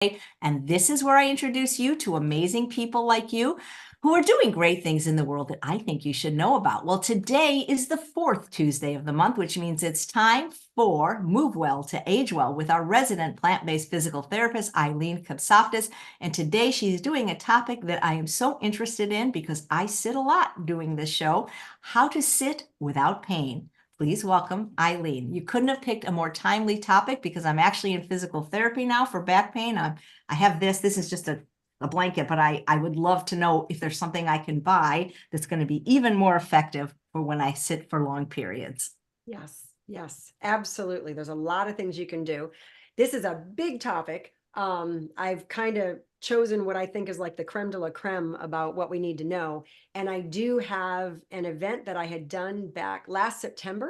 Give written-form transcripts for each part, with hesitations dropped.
And this is where I introduce you to amazing people like you who are doing great things in the world that I think you should know about. Well, today is the fourth Tuesday of the month, which means it's time for Move Well to Age Well with our resident plant-based physical therapist, Eileen Kopsaftis. And today she's doing a topic that I am so interested in because I sit a lot doing this show, how to sit without pain. Please welcome Eileen. You couldn't have picked a more timely topic because I'm actually in physical therapy now for back pain. I have this. This is just a blanket, but I would love to know if there's something I can buy that's going to be even more effective for when I sit for long periods. Yes, absolutely. There's a lot of things you can do. This is a big topic. I've kind of chosen what I think is like the creme de la creme about what we need to know. And I do have an event that I had done back last September.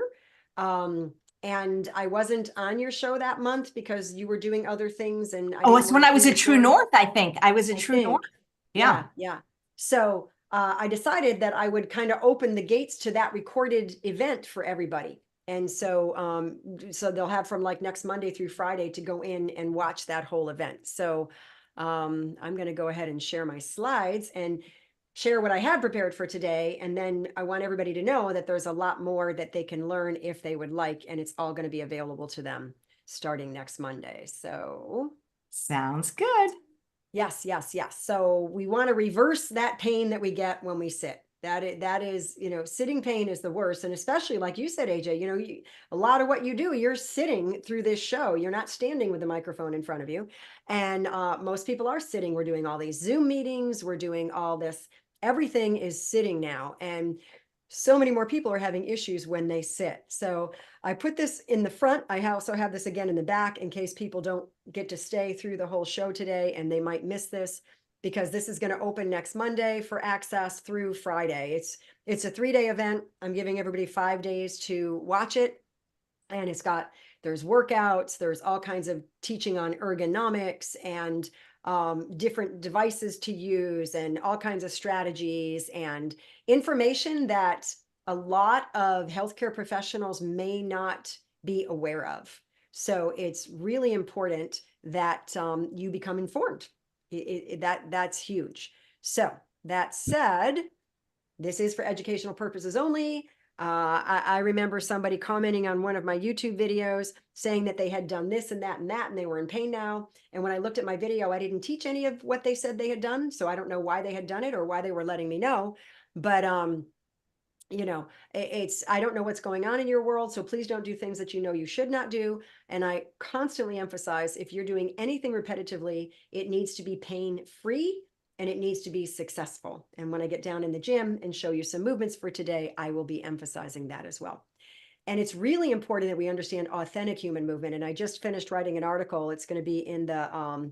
And I wasn't on your show that month because you were doing other things and I Oh, didn't it's want when to I was at True interfere. North, I think. I was at I True North. think. Yeah. Yeah. So I decided that I would kind of open the gates to that recorded event for everybody. And so they'll have from like next Monday through Friday to go in and watch that whole event. So I'm going to go ahead and share my slides and share what I had prepared for today. And then I want everybody to know that there's a lot more that they can learn if they would like, and it's all going to be available to them starting next Monday. So Sounds good. yes. So we want to reverse that pain that we get when we sit. That is, sitting pain is the worst. And especially like you said, AJ, a lot of what you do, you're sitting through this show. You're not standing with the microphone in front of you. And most people are sitting. We're doing all these Zoom meetings. We're doing all this. Everything is sitting now. And so many more people are having issues when they sit. So I put this in the front. I also have this again in the back in case people don't get to stay through the whole show today and they might miss this, because this is going to open next Monday for access through Friday. It's a 3-day event. I'm giving everybody 5 days to watch it. And there's workouts, there's all kinds of teaching on ergonomics and different devices to use and all kinds of strategies and information that a lot of healthcare professionals may not be aware of. So it's really important that you become informed. That's huge. So that said, this is for educational purposes only. I remember somebody commenting on one of my YouTube videos saying that they had done this and that, and they were in pain now. And when I looked at my video, I didn't teach any of what they said they had done. So I don't know why they had done it or why they were letting me know. But, I don't know what's going on in your world. So please don't do things that you should not do. And I constantly emphasize, if you're doing anything repetitively, it needs to be pain-free and it needs to be successful. And when I get down in the gym and show you some movements for today, I will be emphasizing that as well. And it's really important that we understand authentic human movement. And I just finished writing an article. It's going to be in the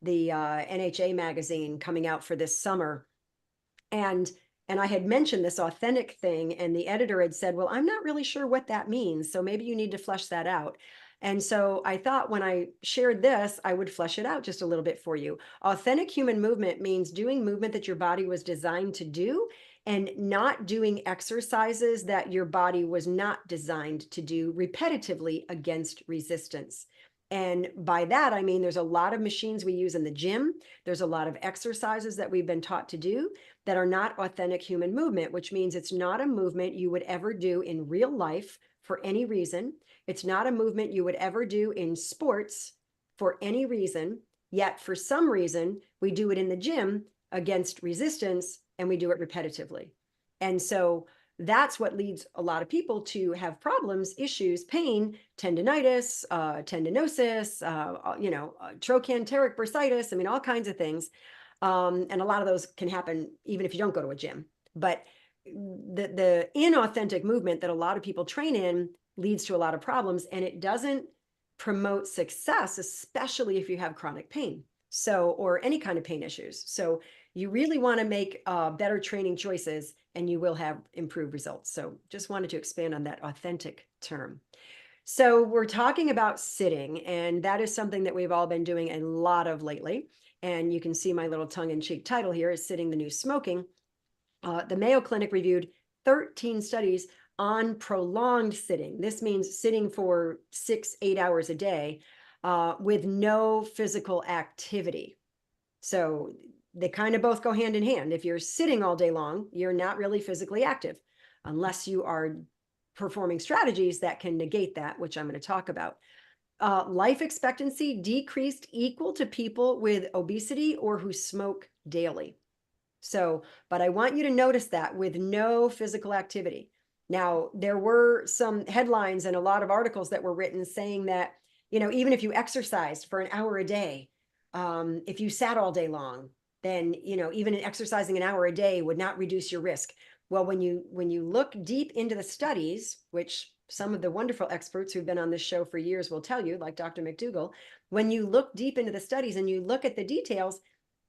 NHA magazine coming out for this summer. And I had mentioned this authentic thing, and the editor had said, well, I'm not really sure what that means. So maybe you need to flesh that out. And so I thought when I shared this, I would flesh it out just a little bit for you. Authentic human movement means doing movement that your body was designed to do and not doing exercises that your body was not designed to do repetitively against resistance. And by that, I mean, there's a lot of machines we use in the gym. There's a lot of exercises that we've been taught to do that are not authentic human movement, which means it's not a movement you would ever do in real life for any reason. It's not a movement you would ever do in sports for any reason. Yet for some reason, we do it in the gym against resistance and we do it repetitively. And so that's what leads a lot of people to have problems, issues, pain, tendinitis, tendinosis, trochanteric bursitis. I mean, all kinds of things. And a lot of those can happen even if you don't go to a gym. But the inauthentic movement that a lot of people train in leads to a lot of problems, and it doesn't promote success, especially if you have chronic pain. So, or any kind of pain issues. So you really want to make better training choices and you will have improved results. So just wanted to expand on that authentic term. So we're talking about sitting, and that is something that we've all been doing a lot of lately. And you can see my little tongue-in-cheek title here is Sitting the New Smoking. The Mayo Clinic reviewed 13 studies on prolonged sitting. This means sitting for 6-8 hours a day. with no physical activity. So they kind of both go hand in hand. If you're sitting all day long, you're not really physically active unless you are performing strategies that can negate that, which I'm going to talk about. Life expectancy decreased equal to people with obesity or who smoke daily. So, but I want you to notice that with no physical activity. Now, there were some headlines and a lot of articles that were written saying that, you know, even if you exercised for an hour a day, if you sat all day long, then, you know, even exercising an hour a day would not reduce your risk. Well, when you look deep into the studies, which some of the wonderful experts who've been on this show for years will tell you, like Dr. McDougall, when you look deep into the studies and you look at the details,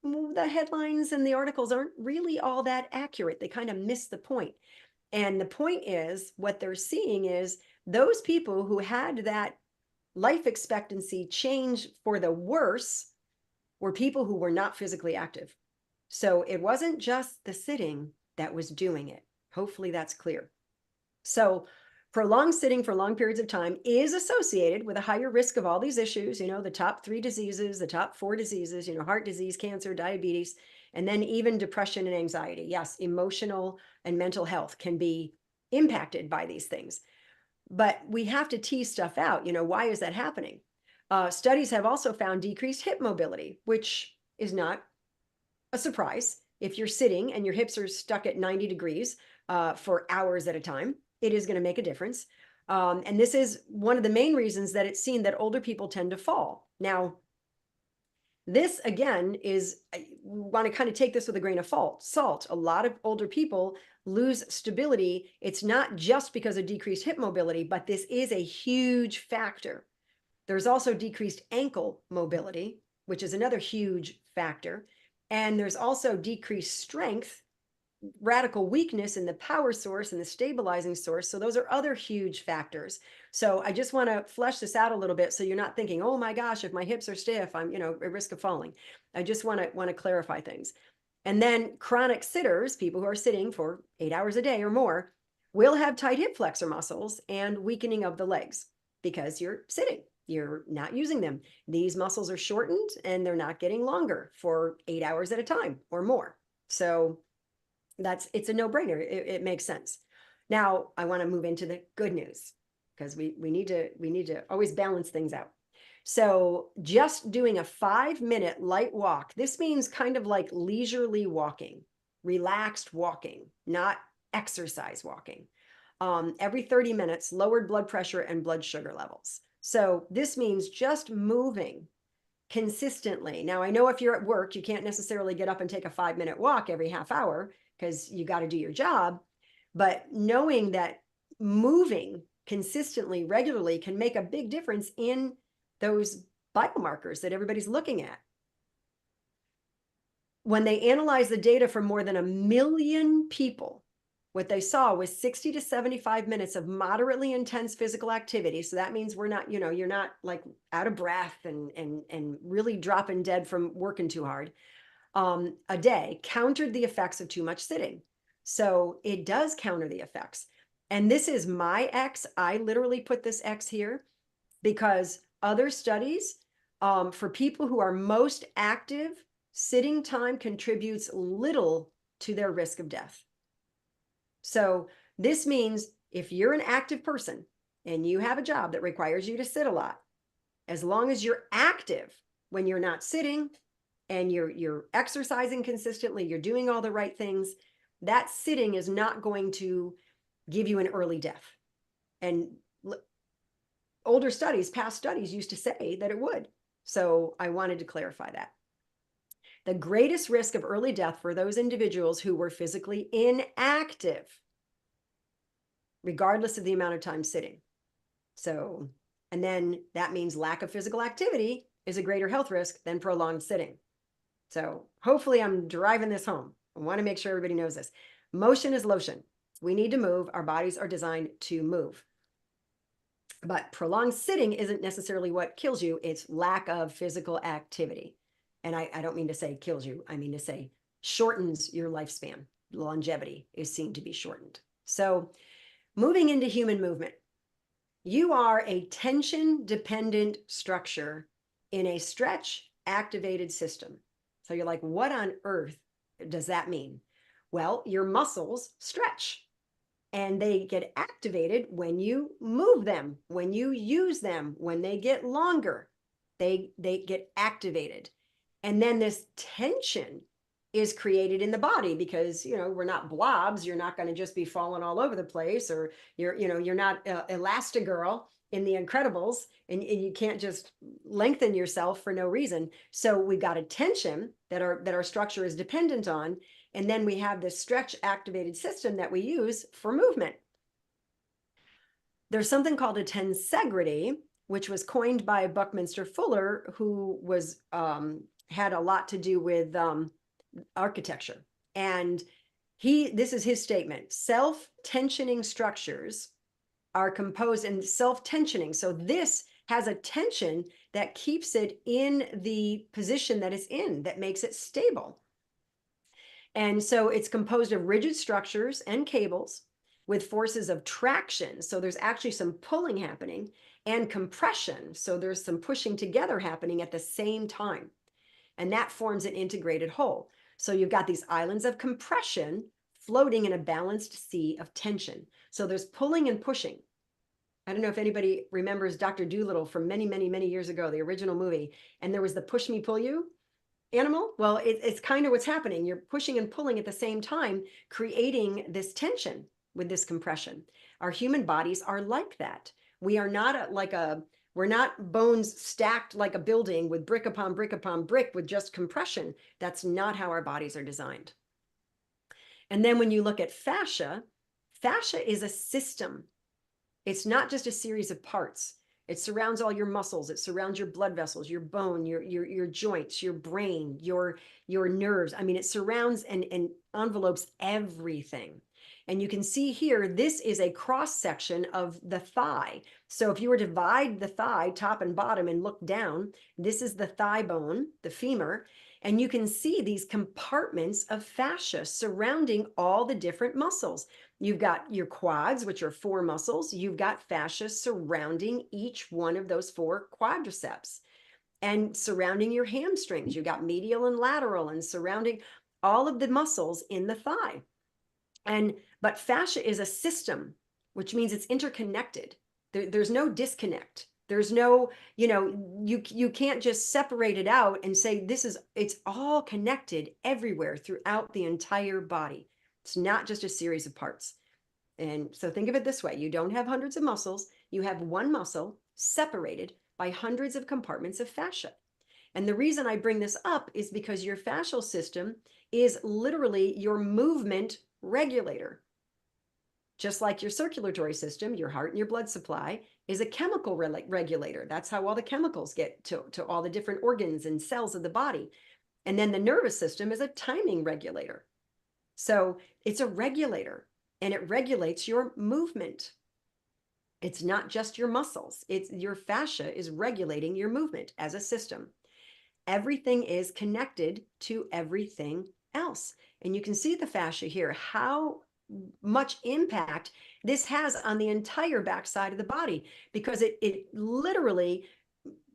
the headlines and the articles aren't really all that accurate. They kind of miss the point. And the point is, what they're seeing is those people who had that life expectancy change for the worse were people who were not physically active. So it wasn't just the sitting that was doing it. Hopefully that's clear. So prolonged sitting for long periods of time is associated with a higher risk of all these issues, you know, the top 3 diseases, the top 4 diseases, you know, heart disease, cancer, diabetes, and then even depression and anxiety. Yes, emotional and mental health can be impacted by these things. But we have to tease stuff out. You know, why is that happening? Studies have also found decreased hip mobility, which is not a surprise. If you're sitting and your hips are stuck at 90 degrees for hours at a time, it is going to make a difference. And this is one of the main reasons that it's seen that older people tend to fall. Now, this again is, we want to kind of take this with a grain of salt. A lot of older people lose stability. It's not just because of decreased hip mobility, but this is a huge factor. There's also decreased ankle mobility, which is another huge factor. And there's also decreased strength, radical weakness in the power source and the stabilizing source. So those are other huge factors. So I just want to flesh this out a little bit so you're not thinking, oh my gosh, if my hips are stiff, I'm, you know, at risk of falling. I just want to clarify things. And then chronic sitters, people who are sitting for 8 hours a day or more, will have tight hip flexor muscles and weakening of the legs because you're sitting. You're not using them. These muscles are shortened and they're not getting longer for 8 hours at a time or more. So it's a no-brainer. It makes sense. Now I want to move into the good news because we need to always balance things out. So just doing a 5-minute light walk, this means kind of like leisurely walking, relaxed walking, not exercise walking. Every 30 minutes, lowered blood pressure and blood sugar levels. So this means just moving consistently. Now, I know if you're at work, you can't necessarily get up and take a 5-minute walk every half hour because you got to do your job. But knowing that moving consistently, regularly can make a big difference in those biomarkers that everybody's looking at. When they analyzed the data from more than 1 million people, what they saw was 60 to 75 minutes of moderately intense physical activity. So that means we're not, you know, you're not like out of breath and really dropping dead from working too hard. A day countered the effects of too much sitting. So it does counter the effects. And this is my X. I literally put this X here because other studies, for people who are most active, sitting time contributes little to their risk of death. So this means if you're an active person and you have a job that requires you to sit a lot, as long as you're active when you're not sitting and you're exercising consistently, you're doing all the right things, that sitting is not going to give you an early death. And older studies, past studies used to say that it would. So I wanted to clarify that. The greatest risk of early death for those individuals who were physically inactive, regardless of the amount of time sitting. So, and then that means lack of physical activity is a greater health risk than prolonged sitting. So hopefully I'm driving this home. I want to make sure everybody knows this. Motion is lotion. We need to move. Our bodies are designed to move. But prolonged sitting isn't necessarily what kills you. It's lack of physical activity. And I don't mean to say kills you. I mean to say shortens your lifespan. Longevity is seen to be shortened. So moving into human movement. You are a tension-dependent structure in a stretch-activated system. So you're like, what on earth does that mean? Well, your muscles stretch and they get activated when you move them, when you use them, when they get longer, they get activated. And then this tension is created in the body because, you know, we're not blobs. You're not going to just be falling all over the place, or you're not Elastigirl in The Incredibles, and you can't just lengthen yourself for no reason. So we've got a tension that our structure is dependent on. And then we have this stretch activated system that we use for movement. There's something called a tensegrity, which was coined by Buckminster Fuller, who was had a lot to do with architecture. And this is his statement: self-tensioning structures are composed and self-tensioning. So this has a tension that keeps it in the position that it's in, that makes it stable. And so it's composed of rigid structures and cables with forces of traction. So there's actually some pulling happening, and compression. So there's some pushing together happening at the same time. And that forms an integrated whole. So you've got these islands of compression floating in a balanced sea of tension. So there's pulling and pushing. I don't know if anybody remembers Dr. Dolittle from many, many, many years ago, the original movie. And there was the push me, pull you animal. Well, it's kind of what's happening. You're pushing and pulling at the same time, creating this tension with this compression. Our human bodies are like that. We are not we're not bones stacked like a building with brick upon brick upon brick with just compression. That's not how our bodies are designed. And then when you look at fascia, fascia is a system. It's not just a series of parts. It surrounds all your muscles. It surrounds your blood vessels, your bone, your joints, your brain, your nerves. I mean, it surrounds and envelopes everything. And you can see here, this is a cross section of the thigh. So if you were to divide the thigh top and bottom and look down, this is the thigh bone, the femur. And you can see these compartments of fascia surrounding all the different muscles. You've got your quads, which are 4 muscles. You've got fascia surrounding each one of those 4 quadriceps, and surrounding your hamstrings. You've got medial and lateral, and surrounding all of the muscles in the thigh. But fascia is a system, which means it's interconnected. There's no disconnect. There's no, you can't just separate it out and say it's all connected everywhere throughout the entire body. It's not just a series of parts. And so think of it this way: you don't have hundreds of muscles. You have one muscle separated by hundreds of compartments of fascia. And the reason I bring this up is because your fascial system is literally your movement regulator. Just like your circulatory system, your heart and your blood supply is a chemical regulator. That's how all the chemicals get to all the different organs and cells of the body. And then the nervous system is a timing regulator. So it's a regulator, and it regulates your movement. It's not just your muscles. It's your fascia is regulating your movement as a system. Everything is connected to everything else. And you can see the fascia here, how much impact this has on the entire backside of the body, because it literally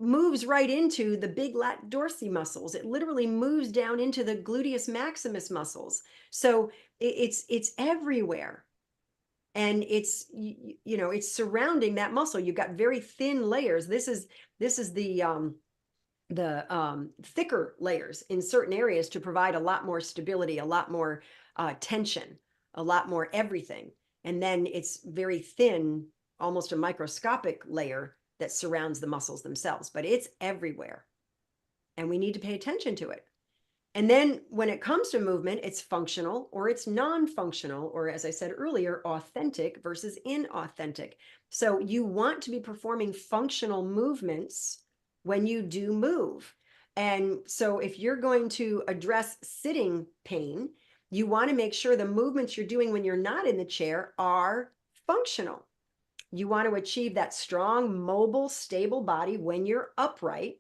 moves right into the big lat dorsi muscles. It literally moves down into the gluteus maximus muscles. So it's everywhere. And it's surrounding that muscle. You've got very thin layers. This is the thicker layers in certain areas to provide a lot more stability, a lot more tension, a lot more everything. And then it's very thin, almost a microscopic layer that surrounds the muscles themselves, but it's everywhere. And we need to pay attention to it. And then when it comes to movement, it's functional or it's non-functional, or as I said earlier, authentic versus inauthentic. So you want to be performing functional movements when you do move. And so if you're going to address sitting pain, you want to make sure the movements you're doing when you're not in the chair are functional. You want to achieve that strong, mobile, stable body when you're upright.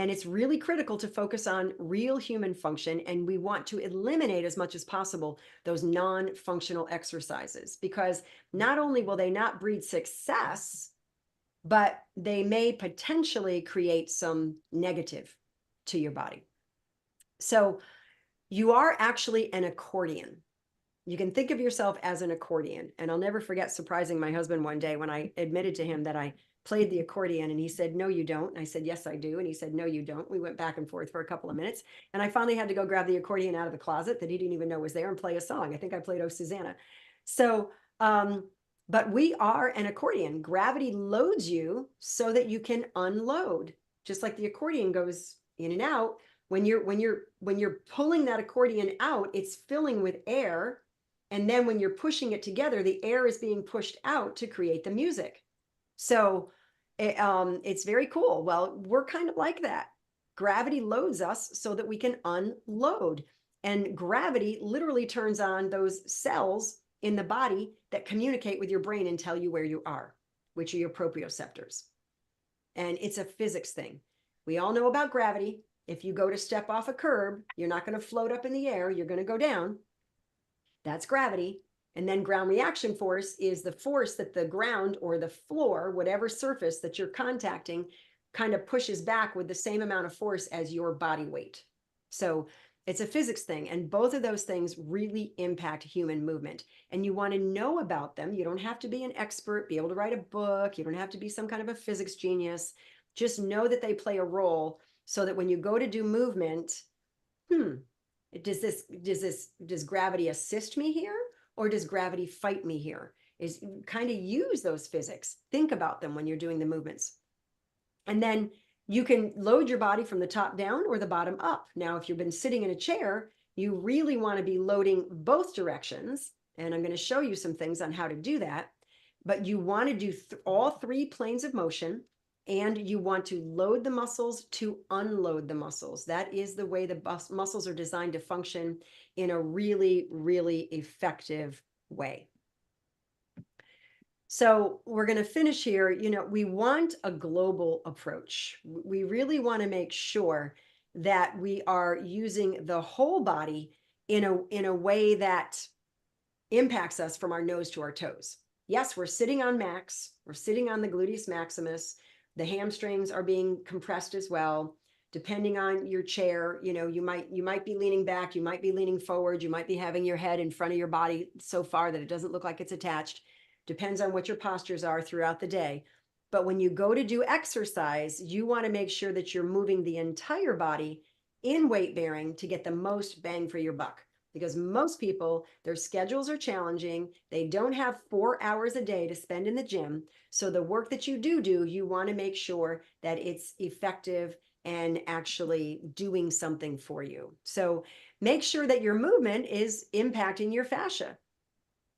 And it's really critical to focus on real human function. And we want to eliminate as much as possible those non-functional exercises, because not only will they not breed success, but they may potentially create some negative to your body. So you are actually an accordion. You can think of yourself as an accordion. And I'll never forget surprising my husband one day when I admitted to him that I played the accordion, and he said, "No, you don't." And I said, "Yes, I do." And he said, "No, you don't." We went back and forth for a couple of minutes. And I finally had to go grab the accordion out of the closet that he didn't even know was there and play a song. I think I played "Oh, Susanna." So, but we are an accordion. Gravity loads you so that you can unload, just like the accordion goes in and out. When you're pulling that accordion out, it's filling with air. And then when you're pushing it together, the air is being pushed out to create the music. So it's very cool. Well, we're kind of like that. Gravity loads us so that we can unload. And gravity literally turns on those cells in the body that communicate with your brain and tell you where you are, which are your proprioceptors. And it's a physics thing. We all know about gravity. If you go to step off a curb, you're not going to float up in the air. You're going to go down. That's gravity. And then ground reaction force is the force that the ground or the floor, whatever surface that you're contacting, kind of pushes back with the same amount of force as your body weight. So it's a physics thing. And both of those things really impact human movement. And you want to know about them. You don't have to be an expert, be able to write a book. You don't have to be some kind of a physics genius. Just know that they play a role so that when you go to do movement, does gravity assist me here, or does gravity fight me here? Is kind of use those physics. Think about them when you're doing the movements. And then you can load your body from the top down or the bottom up. Now, if you've been sitting in a chair, you really want to be loading both directions. And I'm going to show you some things on how to do that. But you want to do all three planes of motion. And you want to load the muscles to unload the muscles. That is the way the muscles are designed to function in a really, really effective way. So we're going to finish here. You know, we want a global approach. We really want to make sure that we are using the whole body in a way that impacts us from our nose to our toes. Yes, we're sitting on max. We're sitting on the gluteus maximus. The hamstrings are being compressed as well. Depending on your chair, you know, you might be leaning back, you might be leaning forward, you might be having your head in front of your body so far that it doesn't look like it's attached. Depends on what your postures are throughout the day. But when you go to do exercise, you want to make sure that you're moving the entire body in weight bearing to get the most bang for your buck. Because most people, their schedules are challenging. They don't have 4 hours a day to spend in the gym. So the work that you do, you want to make sure that it's effective and actually doing something for you. So make sure that your movement is impacting your fascia.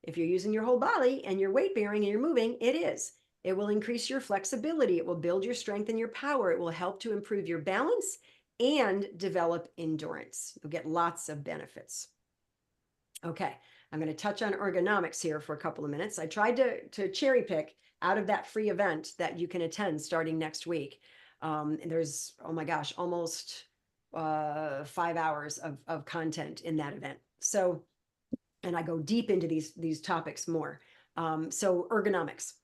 If you're using your whole body and you're weight bearing and you're moving, it is. It will increase your flexibility. It will build your strength and your power. It will help to improve your balance and develop endurance. You'll get lots of benefits. Okay, I'm going to touch on ergonomics here for a couple of minutes. I tried to cherry pick out of that free event that you can attend starting next week. And there's, oh my gosh, almost 5 hours of content in that event. So, and I go deep into these topics more. So ergonomics.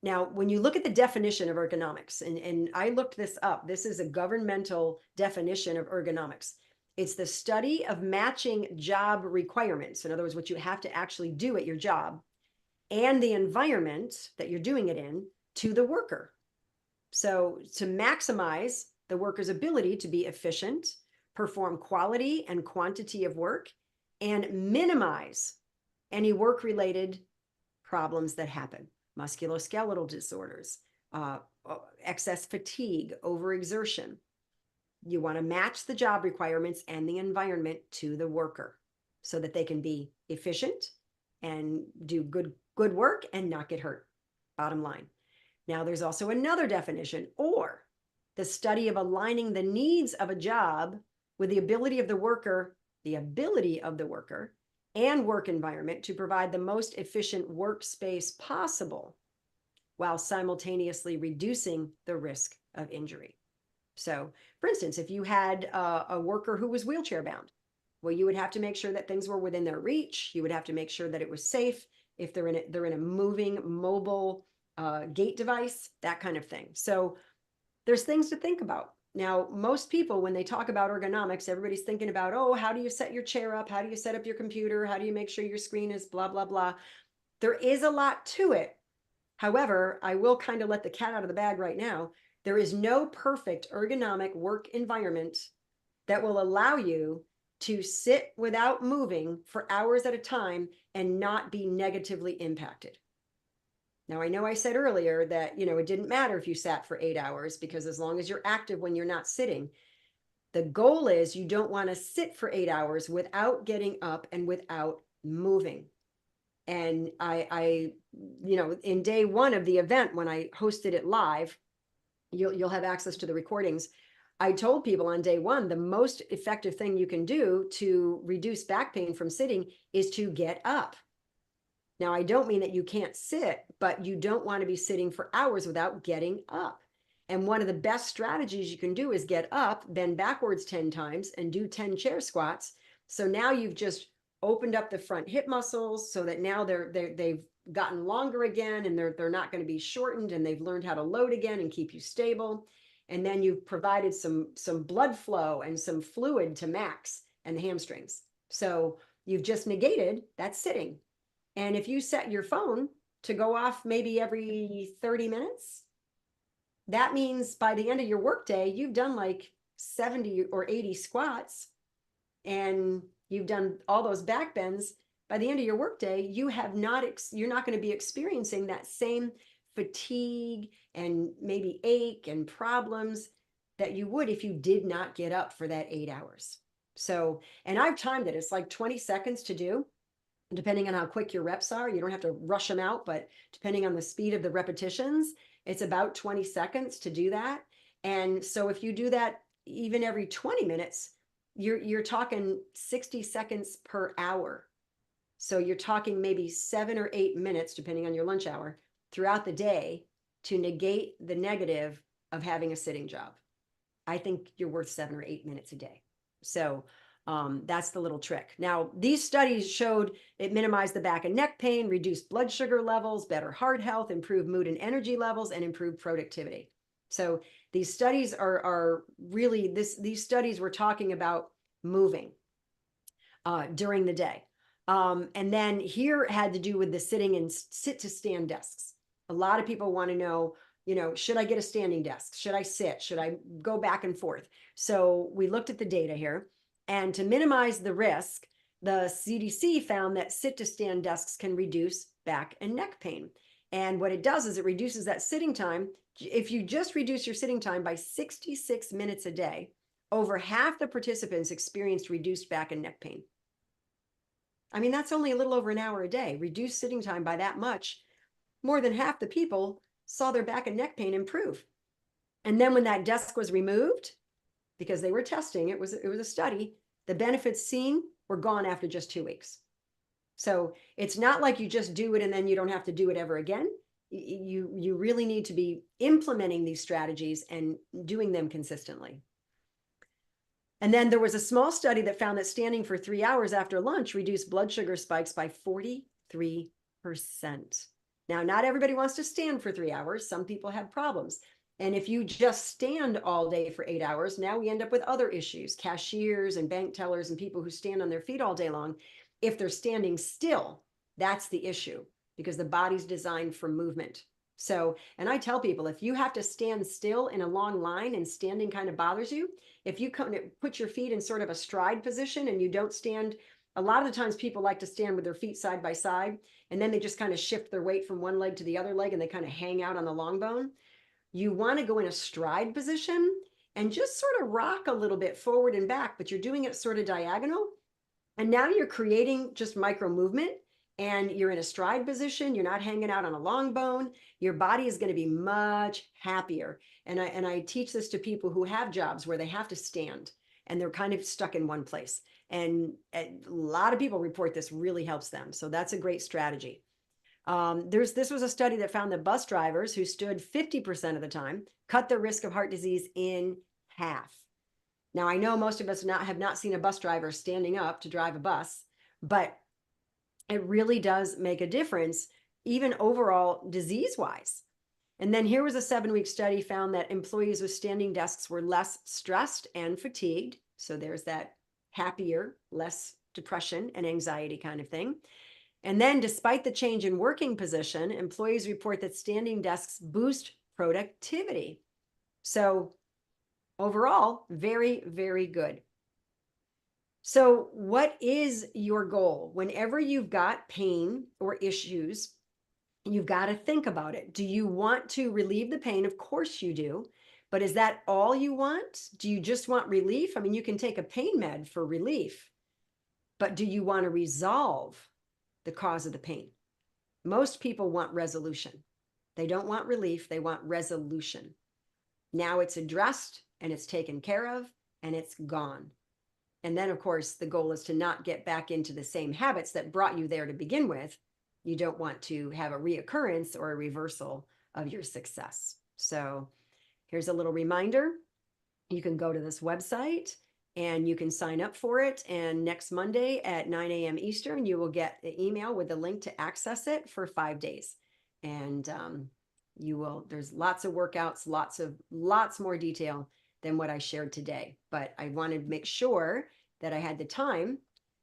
Now, when you look at the definition of ergonomics, and I looked this up, this is a governmental definition of ergonomics. It's the study of matching job requirements. In other words, what you have to actually do at your job and the environment that you're doing it in to the worker. So to maximize the worker's ability to be efficient, perform quality and quantity of work, and minimize any work-related problems that happen. Musculoskeletal disorders, excess fatigue, overexertion. You want to match the job requirements and the environment to the worker so that they can be efficient and do good work and not get hurt. Bottom line. Now, there's also another definition, or the study of aligning the needs of a job with the ability of the worker and work environment to provide the most efficient workspace possible while simultaneously reducing the risk of injury. So for instance, if you had a worker who was wheelchair bound, well, you would have to make sure that things were within their reach. You would have to make sure that it was safe. If they're in a moving mobile gait device, that kind of thing. So there's things to think about. Now, most people, when they talk about ergonomics, everybody's thinking about, oh, how do you set your chair up? How do you set up your computer? How do you make sure your screen is blah, blah, blah. There is a lot to it. However, I will kind of let the cat out of the bag right now. There is no perfect ergonomic work environment that will allow you to sit without moving for hours at a time and not be negatively impacted. Now, I know I said earlier that, it didn't matter if you sat for 8 hours, because as long as you're active when you're not sitting, the goal is you don't want to sit for 8 hours without getting up and without moving. And I in day one of the event, when I hosted it live, you'll have access to the recordings. I told people on day one, the most effective thing you can do to reduce back pain from sitting is to get up. Now, I don't mean that you can't sit, but you don't want to be sitting for hours without getting up. And one of the best strategies you can do is get up, bend backwards 10 times, and do 10 chair squats. So now you've just opened up the front hip muscles so that now they've gotten longer again, and they're not going to be shortened, and they've learned how to load again and keep you stable. And then you've provided some blood flow and some fluid to max and the hamstrings. So you've just negated that sitting. And if you set your phone to go off maybe every 30 minutes, that means by the end of your workday, you've done like 70 or 80 squats, and you've done all those back bends. By the end of your workday, you're not going to be experiencing that same fatigue and maybe ache and problems that you would if you did not get up for that 8 hours. So, and I've timed it. It's like 20 seconds to do. Depending on how quick your reps are, you don't have to rush them out, but depending on the speed of the repetitions, it's about 20 seconds to do that. And so if you do that even every 20 minutes, you're talking 60 seconds per hour. So you're talking maybe 7 or 8 minutes, depending on your lunch hour, throughout the day to negate the negative of having a sitting job. I think you're worth 7 or 8 minutes a day. So that's the little trick. Now, these studies showed it minimized the back and neck pain, reduced blood sugar levels, better heart health, improved mood and energy levels, and improved productivity. So these studies are really, these studies were talking about moving during the day. And then here had to do with the sitting and sit to stand desks. A lot of people want to know, should I get a standing desk? Should I sit? Should I go back and forth? So we looked at the data here. And to minimize the risk, the CDC found that sit to stand desks can reduce back and neck pain. And what it does is it reduces that sitting time. If you just reduce your sitting time by 66 minutes a day, over half the participants experienced reduced back and neck pain. I mean, that's only a little over an hour a day. Reduced sitting time by that much, more than half the people saw their back and neck pain improve. And then when that desk was removed, because they were testing, it was a study, the benefits seen were gone after just 2 weeks. So it's not like you just do it and then you don't have to do it ever again. You really need to be implementing these strategies and doing them consistently. And then there was a small study that found that standing for 3 hours after lunch reduced blood sugar spikes by 43%. Now, not everybody wants to stand for 3 hours. Some people have problems. And if you just stand all day for 8 hours, now we end up with other issues, cashiers and bank tellers and people who stand on their feet all day long. If they're standing still, that's the issue, because the body's designed for movement. So, and I tell people, if you have to stand still in a long line and standing kind of bothers you, if you put your feet in sort of a stride position and you don't stand, a lot of the times people like to stand with their feet side by side, and then they just kind of shift their weight from one leg to the other leg and they kind of hang out on the long bone. You want to go in a stride position and just sort of rock a little bit forward and back, but you're doing it sort of diagonal. And now you're creating just micro movement, and you're in a stride position. You're not hanging out on a long bone. Your body is going to be much happier. And I teach this to people who have jobs where they have to stand and they're kind of stuck in one place. And a lot of people report this really helps them. So that's a great strategy. This was a study that found that bus drivers who stood 50% of the time cut their risk of heart disease in half. Now, I know most of us have not seen a bus driver standing up to drive a bus, but it really does make a difference, even overall disease-wise. And then here was a 7-week study found that employees with standing desks were less stressed and fatigued. So there's that happier, less depression and anxiety kind of thing. And then despite the change in working position, employees report that standing desks boost productivity. So overall, very, very good. So what is your goal? Whenever you've got pain or issues, you've got to think about it. Do you want to relieve the pain? Of course you do. But is that all you want? Do you just want relief? I mean, you can take a pain med for relief, but do you want to resolve the cause of the pain? Most people want resolution. They don't want relief. They want resolution. Now it's addressed and it's taken care of and it's gone. And then, of course, the goal is to not get back into the same habits that brought you there to begin with. You don't want to have a reoccurrence or a reversal of your success. So here's a little reminder. You can go to this website and you can sign up for it. And next Monday at 9 a.m. Eastern, you will get an email with the link to access it for 5 days. And there's lots of workouts, lots more detail than what I shared today. But I wanted to make sure that I had the time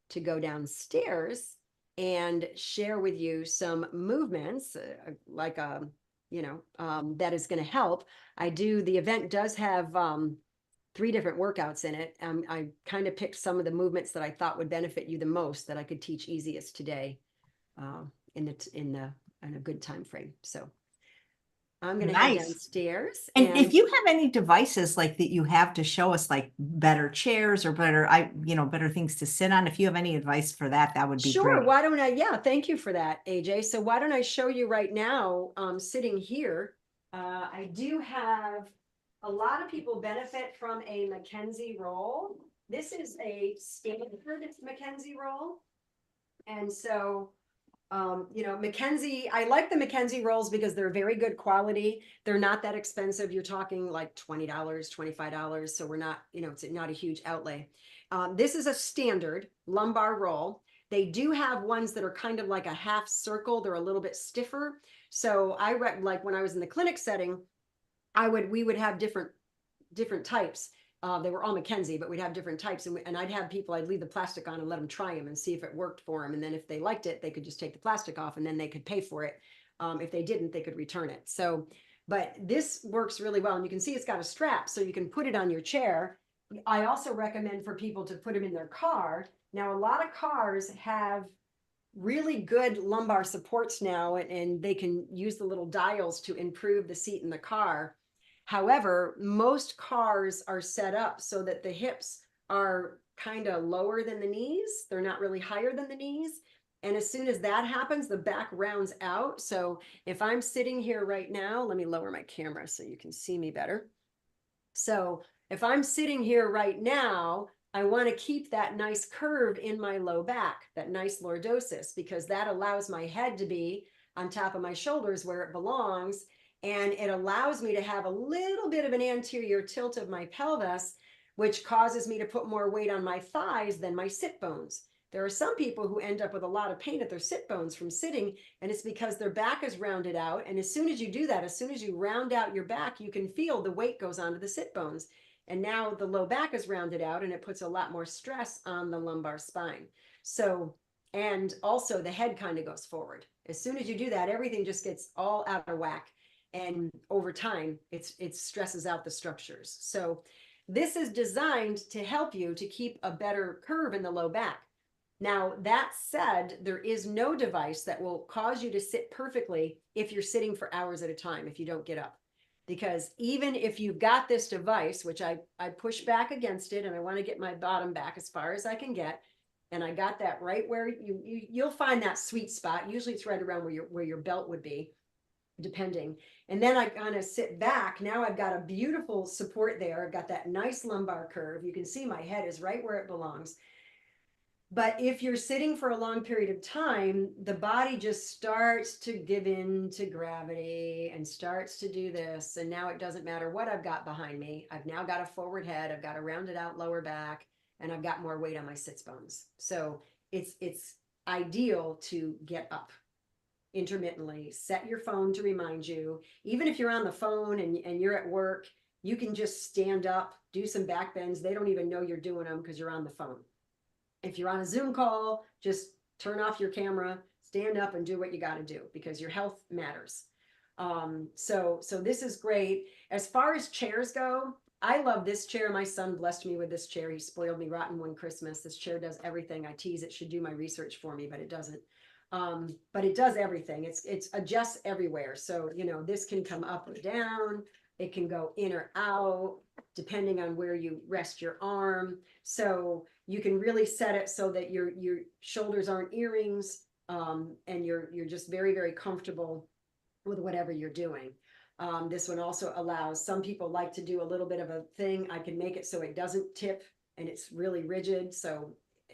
to go downstairs and share with you some movements that is going to help. The event does have 3 different workouts in it. I kind of picked some of the movements that I thought would benefit you the most that I could teach easiest today in a good time frame. So I'm going to head downstairs. And if you have any devices like that you have to show us, like better chairs or better things to sit on, if you have any advice for that, that would be sure. great. Why don't I? Yeah, thank you for that, AJ. So why don't I show you right now, sitting here. I do have a lot of people benefit from a McKenzie roll. This is a standard McKenzie roll. And so McKenzie, I like the McKenzie rolls because they're very good quality. They're not that expensive. You're talking like $20, $25. So we're not, it's not a huge outlay. This is a standard lumbar roll. They do have ones that are kind of like a half circle. They're a little bit stiffer. So like when I was in the clinic setting, we would have different types. They were all McKenzie, but we'd have different types. And I'd leave the plastic on and let them try them and see if it worked for them. And then if they liked it, they could just take the plastic off and then they could pay for it. If they didn't, they could return it. So, but this works really well. And you can see it's got a strap so you can put it on your chair. I also recommend for people to put them in their car. Now, a lot of cars have really good lumbar supports now, and they can use the little dials to improve the seat in the car. However, most cars are set up so that the hips are kind of lower than the knees. They're not really higher than the knees. And as soon as that happens, the back rounds out. So if I'm sitting here right now, let me lower my camera so you can see me better. So if I'm sitting here right now, I want to keep that nice curve in my low back, that nice lordosis, because that allows my head to be on top of my shoulders where it belongs. And it allows me to have a little bit of an anterior tilt of my pelvis, which causes me to put more weight on my thighs than my sit bones. There are some people who end up with a lot of pain at their sit bones from sitting, and it's because their back is rounded out. And as soon as you do that, as soon as you round out your back, you can feel the weight goes onto the sit bones. And now the low back is rounded out and it puts a lot more stress on the lumbar spine. So, and also the head kind of goes forward. As soon as you do that, everything just gets all out of whack. And over time, it stresses out the structures. So this is designed to help you to keep a better curve in the low back. Now, that said, there is no device that will cause you to sit perfectly if you're sitting for hours at a time, if you don't get up. Because even if you've got this device, which I push back against it, and I want to get my bottom back as far as I can get, and I got that right where you'll find that sweet spot. Usually it's right around where your belt would be, depending. And then I kind of sit back. Now I've got a beautiful support there. I've got that nice lumbar curve. You can see my head is right where it belongs. But if you're sitting for a long period of time, the body just starts to give in to gravity and starts to do this. And now it doesn't matter what I've got behind me. I've now got a forward head, I've got a rounded out lower back, and I've got more weight on my sits bones. So it's ideal to get up intermittently. Set your phone to remind you. Even if you're on the phone and you're at work, you can just stand up, do some back bends. They don't even know you're doing them because you're on the phone. If you're on a Zoom call, just turn off your camera, stand up and do what you got to do because your health matters. So this is great. As far as chairs go, I love this chair. My son blessed me with this chair. He spoiled me rotten one Christmas. This chair does everything. I tease it should do my research for me, but it doesn't. But it does everything. It's adjusts everywhere. So, you know, this can come up or down. It can go in or out, depending on where you rest your arm. So you can really set it so that your shoulders aren't earrings, and you're just very, very comfortable with whatever you're doing. This one also allows, some people like to do a little bit of a thing. I can make it so it doesn't tip and it's really rigid. So,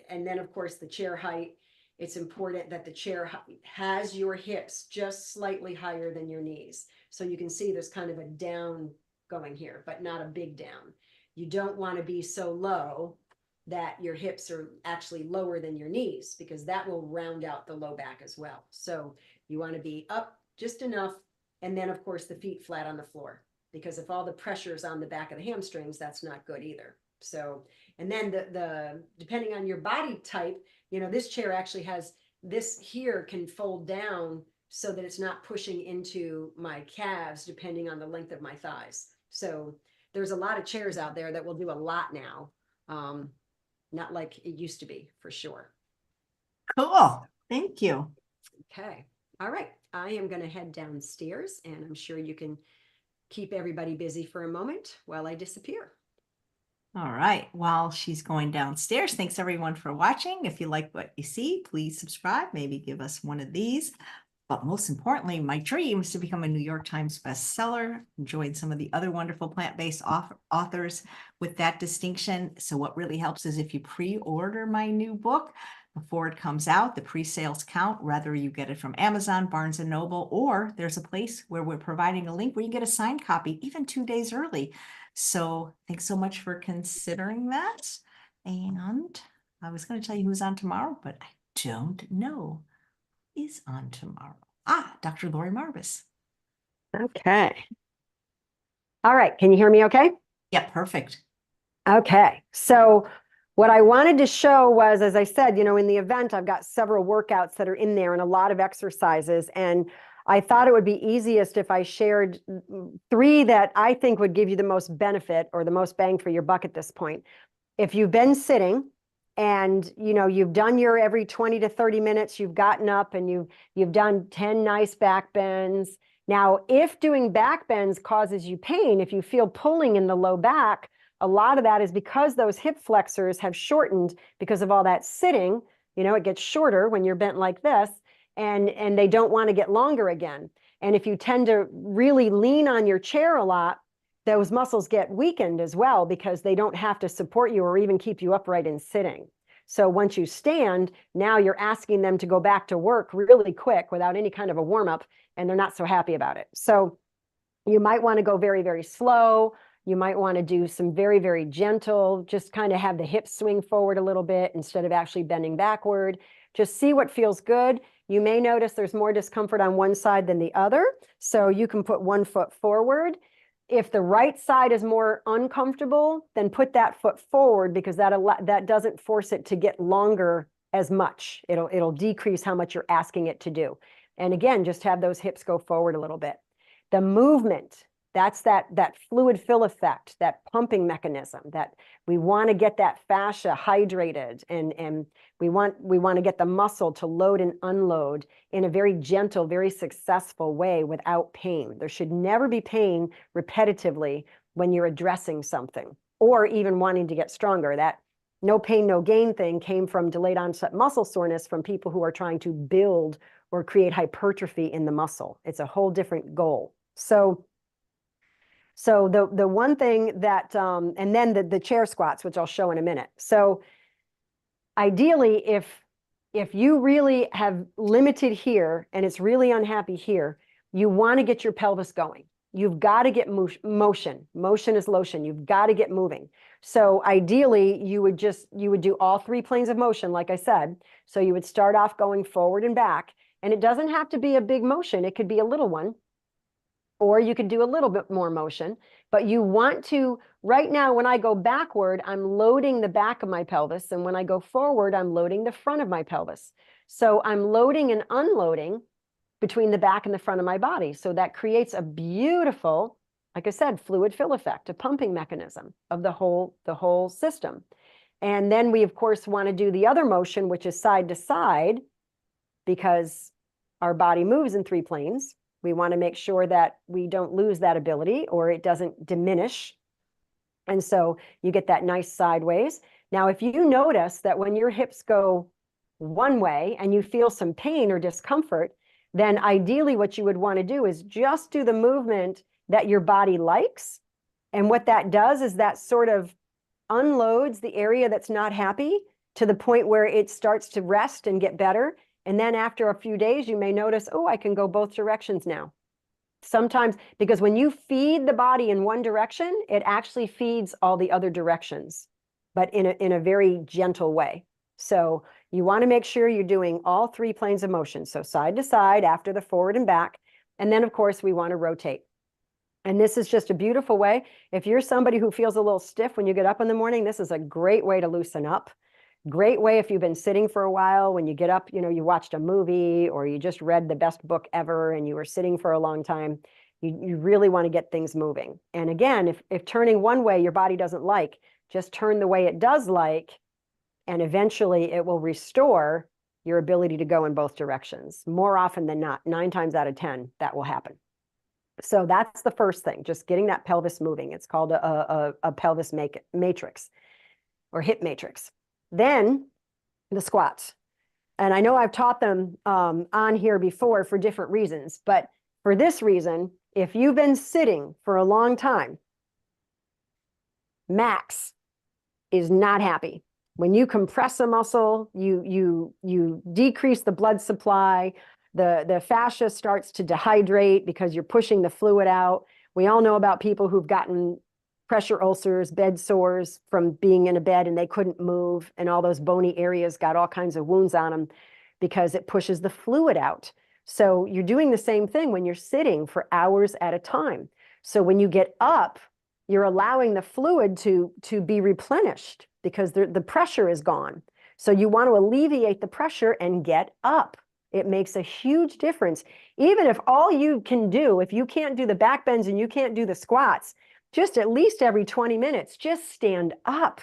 and then of course the chair height, it's important that the chair has your hips just slightly higher than your knees. So you can see there's kind of a down going here, but not a big down. You don't want to be so low that your hips are actually lower than your knees, because that will round out the low back as well. So you want to be up just enough. And then of course the feet flat on the floor, because if all the pressure is on the back of the hamstrings, that's not good either. So, and then the depending on your body type, you know, this chair actually has this here can fold down so that it's not pushing into my calves, depending on the length of my thighs. So there's a lot of chairs out there that will do a lot now. Not like it used to be, for sure. Cool. Thank you. Okay. All right. I am going to head downstairs, and I'm sure you can keep everybody busy for a moment while I disappear. All right. While she's going downstairs, thanks everyone for watching. If you like what you see, please subscribe, maybe give us one of these. But most importantly, my dream is to become a New York Times bestseller, join some of the other wonderful plant-based authors with that distinction. So what really helps is if you pre-order my new book before it comes out, the pre-sales count, whether you get it from Amazon, Barnes & Noble, or there's a place where we're providing a link where you get a signed copy even 2 days early. So thanks so much for considering that. And I was going to tell you who's on tomorrow, but I don't know. Is on tomorrow. Dr. Lori Marbus. Okay. All right. Can you hear me okay? Yeah, perfect. Okay. So what I wanted to show was, as I said, you know, in the event, I've got several workouts that are in there and a lot of exercises. And I thought it would be easiest if I shared 3 that I think would give you the most benefit or the most bang for your buck at this point. If you've been sitting, and you know, you've done your every 20 to 30 minutes, you've gotten up and you've done 10 nice back bends. Now, if doing back bends causes you pain, if you feel pulling in the low back, a lot of that is because those hip flexors have shortened because of all that sitting. You know, it gets shorter when you're bent like this, and they don't want to get longer again. And if you tend to really lean on your chair a lot, those muscles get weakened as well, because they don't have to support you or even keep you upright in sitting. So once you stand, now you're asking them to go back to work really quick without any kind of a warm-up, and they're not so happy about it. So you might want to go very, very slow. You might want to do some very, very gentle, just kind of have the hips swing forward a little bit instead of actually bending backward. Just see what feels good. You may notice there's more discomfort on one side than the other, so you can put one foot forward. If the right side is more uncomfortable, then put that foot forward, because that doesn't force it to get longer as much. It'll decrease how much you're asking it to do. And again, just have those hips go forward a little bit. The movement, that's that fluid fill effect, that pumping mechanism, that we want to get that fascia hydrated, and we want to get the muscle to load and unload in a very gentle, very successful way without pain. There should never be pain repetitively when you're addressing something or even wanting to get stronger. That no pain, no gain thing came from delayed onset muscle soreness from people who are trying to build or create hypertrophy in the muscle. It's a whole different goal. So the one thing that, and then the chair squats, which I'll show in a minute. So ideally, if you really have limited here and it's really unhappy here, you want to get your pelvis going. You've got to get motion. Motion is lotion. You've got to get moving. So ideally, you would do all 3 planes of motion, like I said. So you would start off going forward and back. And it doesn't have to be a big motion. It could be a little one. Or you could do a little bit more motion. But you want to, right now, when I go backward, I'm loading the back of my pelvis. And when I go forward, I'm loading the front of my pelvis. So I'm loading and unloading between the back and the front of my body. So that creates a beautiful, like I said, fluid fill effect, a pumping mechanism of the whole system. And then we, of course, want to do the other motion, which is side to side, because our body moves in 3 planes. We want to make sure that we don't lose that ability or it doesn't diminish. And so you get that nice sideways. Now, if you notice that when your hips go one way and you feel some pain or discomfort, then ideally what you would want to do is just do the movement that your body likes. And what that does is that sort of unloads the area that's not happy to the point where it starts to rest and get better. And then after a few days, you may notice, oh, I can go both directions now. Sometimes, because when you feed the body in one direction, it actually feeds all the other directions, but in a very gentle way. So you want to make sure you're doing all 3 planes of motion. So side to side after the forward and back. And then, of course, we want to rotate. And this is just a beautiful way. If you're somebody who feels a little stiff when you get up in the morning, this is a great way to loosen up. Great way if you've been sitting for a while, when you get up, you watched a movie or you just read the best book ever and you were sitting for a long time. You really want to get things moving. And again, if turning one way your body doesn't like, just turn the way it does like, and eventually it will restore your ability to go in both directions. More often than not, 9 times out of 10, that will happen. So that's the first thing, just getting that pelvis moving. It's called a pelvis matrix or hip matrix. Then the squats. And I know I've taught them on here before for different reasons, but for this reason, if you've been sitting for a long time, Max is not happy. When you compress a muscle, you decrease the blood supply, the fascia starts to dehydrate because you're pushing the fluid out. We all know about people who've gotten pressure ulcers, bed sores from being in a bed and they couldn't move, and all those bony areas got all kinds of wounds on them because it pushes the fluid out. So you're doing the same thing when you're sitting for hours at a time. So when you get up, you're allowing the fluid to be replenished because the pressure is gone. So you want to alleviate the pressure and get up. It makes a huge difference. Even if all you can do, if you can't do the back bends and you can't do the squats, just at least every 20 minutes, just stand up.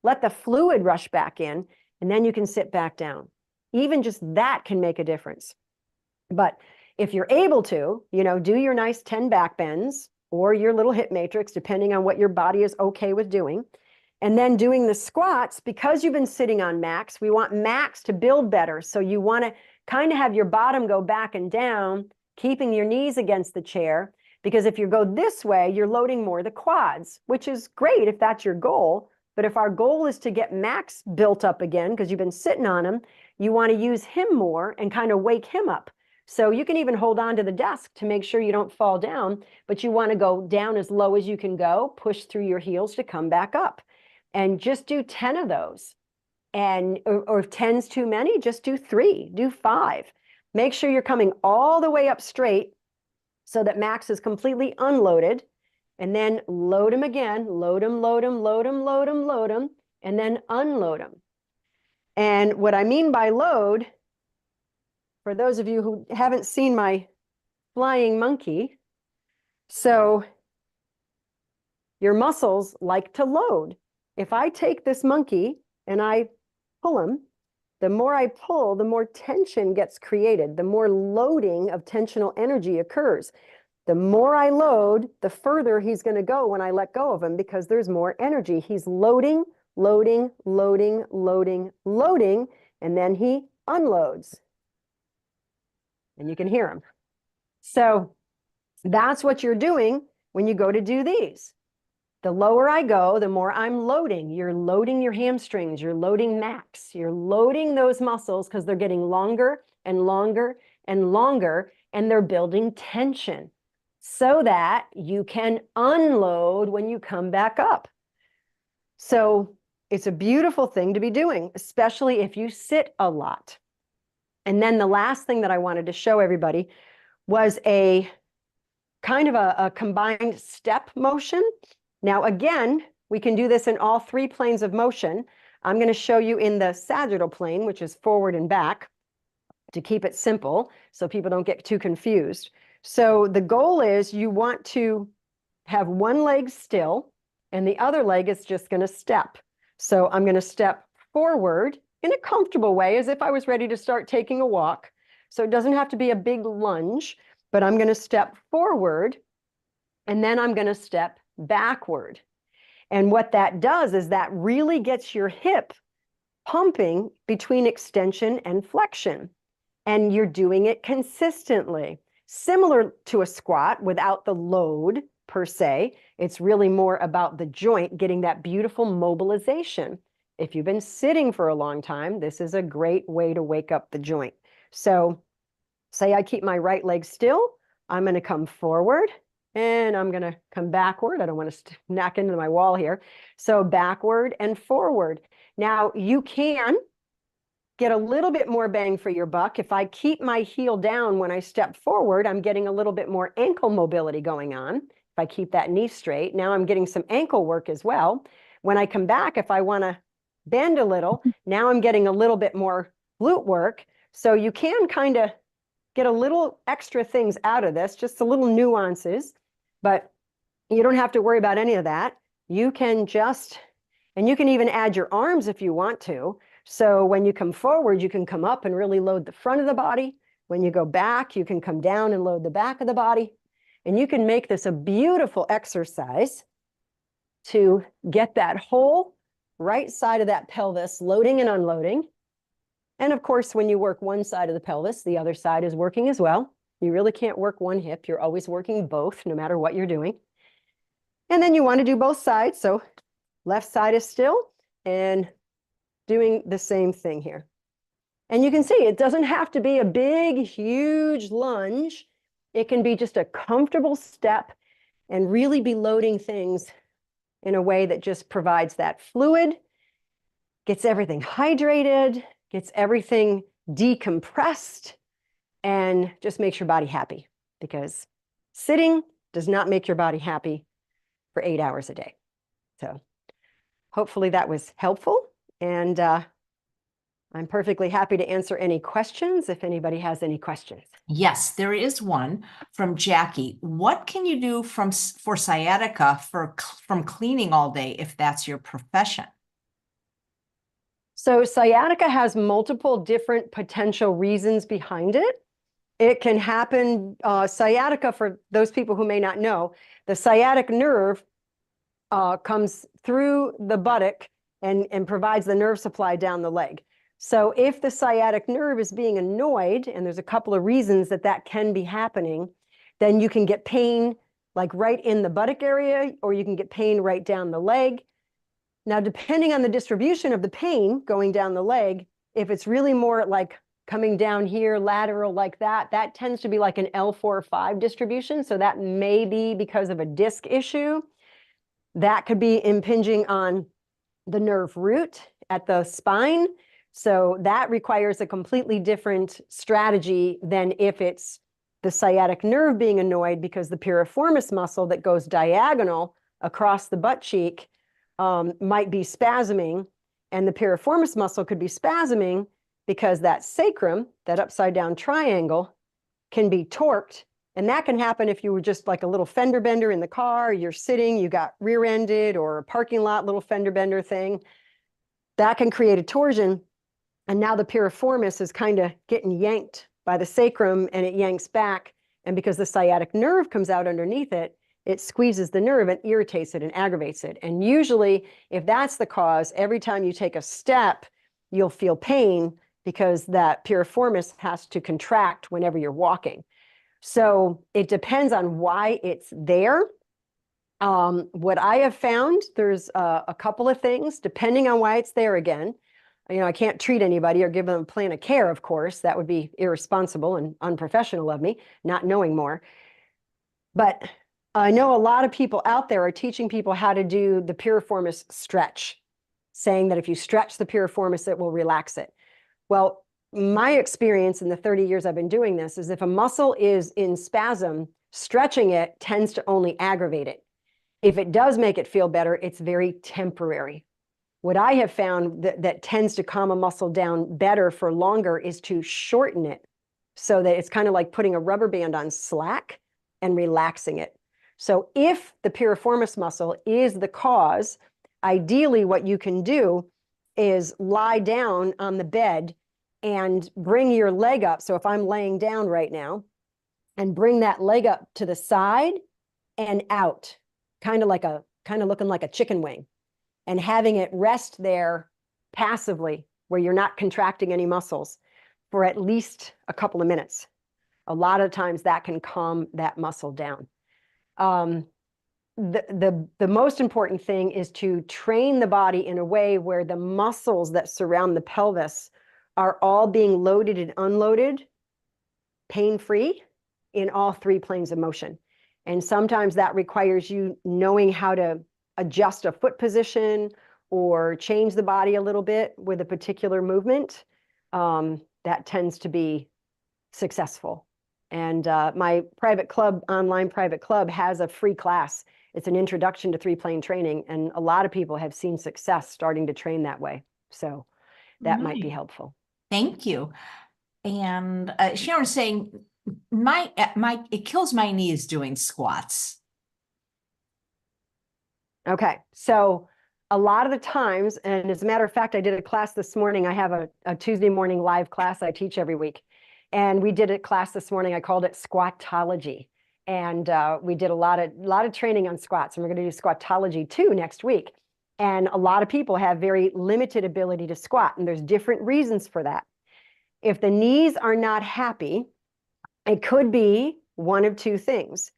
Let the fluid rush back in, and then you can sit back down. Even just that can make a difference. But if you're able to, do your nice 10 back bends or your little hip matrix, depending on what your body is okay with doing. And then doing the squats, because you've been sitting on max, we want max to build better. So you want to kind of have your bottom go back and down, keeping your knees against the chair. Because if you go this way, you're loading more the quads, which is great if that's your goal. But if our goal is to get Max built up again, because you've been sitting on him, you want to use him more and kind of wake him up. So you can even hold on to the desk to make sure you don't fall down, but you want to go down as low as you can go, push through your heels to come back up. And just do 10 of those. Or if 10's too many, just do 3, do 5. Make sure you're coming all the way up straight so that Max is completely unloaded, and then load him again, load him, load him, load him, load him, load him, and then unload him. And what I mean by load, for those of you who haven't seen my flying monkey, so your muscles like to load. If I take this monkey and I pull him, the more I pull, the more tension gets created, the more loading of tensional energy occurs. The more I load, the further he's going to go when I let go of him because there's more energy. He's loading, loading, loading, loading, loading, and then he unloads. And you can hear him. So that's what you're doing when you go to do these. The lower I go, the more I'm loading. You're loading your hamstrings, you're loading max, you're loading those muscles because they're getting longer and longer and longer, and they're building tension so that you can unload when you come back up. So it's a beautiful thing to be doing, especially if you sit a lot. And then the last thing that I wanted to show everybody was a kind of a combined step motion. Now, again, we can do this in all three planes of motion. I'm going to show you in the sagittal plane, which is forward and back, to keep it simple so people don't get too confused. So the goal is you want to have one leg still and the other leg is just going to step. So I'm going to step forward in a comfortable way as if I was ready to start taking a walk. So it doesn't have to be a big lunge, but I'm going to step forward and then I'm going to step backward. And what that does is that really gets your hip pumping between extension and flexion. And you're doing it consistently. Similar to a squat without the load per se. It's really more about the joint getting that beautiful mobilization. If you've been sitting for a long time, this is a great way to wake up the joint. So say I keep my right leg still, I'm going to come forward and I'm going to come backward. I don't want to knock into my wall here. So backward and forward. Now you can get a little bit more bang for your buck. If I keep my heel down when I step forward, I'm getting a little bit more ankle mobility going on. If I keep that knee straight, now I'm getting some ankle work as well. When I come back, if I want to bend a little, now I'm getting a little bit more glute work. So you can kind of get a little extra things out of this, just a little nuances, but you don't have to worry about any of that. You can just, and you can even add your arms if you want to. So when you come forward, you can come up and really load the front of the body. When you go back, you can come down and load the back of the body. And you can make this a beautiful exercise to get that whole right side of that pelvis loading and unloading. And of course, when you work one side of the pelvis, the other side is working as well. You really can't work one hip. You're always working both, no matter what you're doing. And then you want to do both sides. So left side is still and doing the same thing here. And you can see it doesn't have to be a big, huge lunge. It can be just a comfortable step and really be loading things in a way that just provides that fluid, gets everything hydrated, gets everything decompressed, and just makes your body happy, because sitting does not make your body happy for 8 hours a day. So hopefully that was helpful. And I'm perfectly happy to answer any questions if anybody has any questions. Yes, there is one from Jackie. What can you do for sciatica from cleaning all day if that's your profession? So sciatica has multiple different potential reasons behind it. It can happen, sciatica, for those people who may not know, the sciatic nerve comes through the buttock and provides the nerve supply down the leg. So if the sciatic nerve is being annoyed, and there's a couple of reasons that that can be happening, then you can get pain like right in the buttock area, or you can get pain right down the leg. Now, depending on the distribution of the pain going down the leg, if it's really more like coming down here, lateral like that, that tends to be like an L4-5 distribution. So that may be because of a disc issue. That could be impinging on the nerve root at the spine. So that requires a completely different strategy than if it's the sciatic nerve being annoyed because the piriformis muscle that goes diagonal across the butt cheek might be spasming, and the piriformis muscle could be spasming because that sacrum, that upside down triangle, can be torqued. And that can happen if you were just like a little fender bender in the car, you're sitting, you got rear-ended, or a parking lot little fender bender thing. That can create a torsion. And now the piriformis is kind of getting yanked by the sacrum, and it yanks back. And because the sciatic nerve comes out underneath it, it squeezes the nerve and irritates it and aggravates it. And usually, if that's the cause, every time you take a step, you'll feel pain because that piriformis has to contract whenever you're walking. So it depends on why it's there. What I have found, there's a couple of things, depending on why it's there again. I can't treat anybody or give them a plan of care, of course. That would be irresponsible and unprofessional of me, not knowing more. But I know a lot of people out there are teaching people how to do the piriformis stretch, saying that if you stretch the piriformis, it will relax it. Well, my experience in the 30 years I've been doing this is if a muscle is in spasm, stretching it tends to only aggravate it. If it does make it feel better, it's very temporary. What I have found that tends to calm a muscle down better for longer is to shorten it so that it's kind of like putting a rubber band on slack and relaxing it. So if the piriformis muscle is the cause, ideally what you can do is lie down on the bed and bring your leg up. So if I'm laying down right now, and bring that leg up to the side and out, kind of looking like a chicken wing, and having it rest there passively where you're not contracting any muscles for at least a couple of minutes. A lot of times that can calm that muscle down. The most important thing is to train the body in a way where the muscles that surround the pelvis are all being loaded and unloaded pain-free in all three planes of motion. And sometimes that requires you knowing how to adjust a foot position or change the body a little bit with a particular movement. That tends to be successful. And my private club, online private club, has a free class. It's an introduction to three-plane training, and a lot of people have seen success starting to train that way. So that might be helpful. Thank you. And Sharon's saying, it kills my knees doing squats. Okay, so a lot of the times, and as a matter of fact, I did a class this morning. I have a Tuesday morning live class I teach every week. And we did a class this morning. I called it Squatology. And we did a lot of training on squats. And we're going to do Squatology 2 next week. And a lot of people have very limited ability to squat. And there's different reasons for that. If the knees are not happy, it could be one of two things.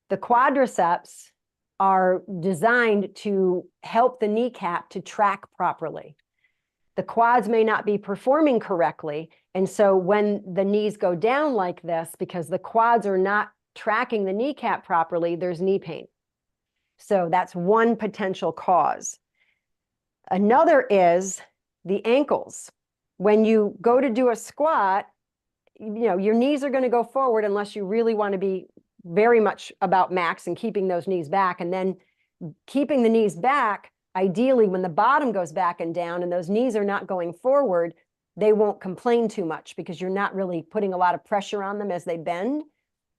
The quadriceps are designed to help the kneecap to track properly. The quads may not be performing correctly. And so when the knees go down like this, because the quads are not tracking the kneecap properly, there's knee pain. So that's one potential cause. Another is the ankles. When you go to do a squat, your knees are going to go forward unless you really want to be very much about max and keeping those knees back. And then keeping the knees back, ideally when the bottom goes back and down and those knees are not going forward, they won't complain too much because you're not really putting a lot of pressure on them as they bend.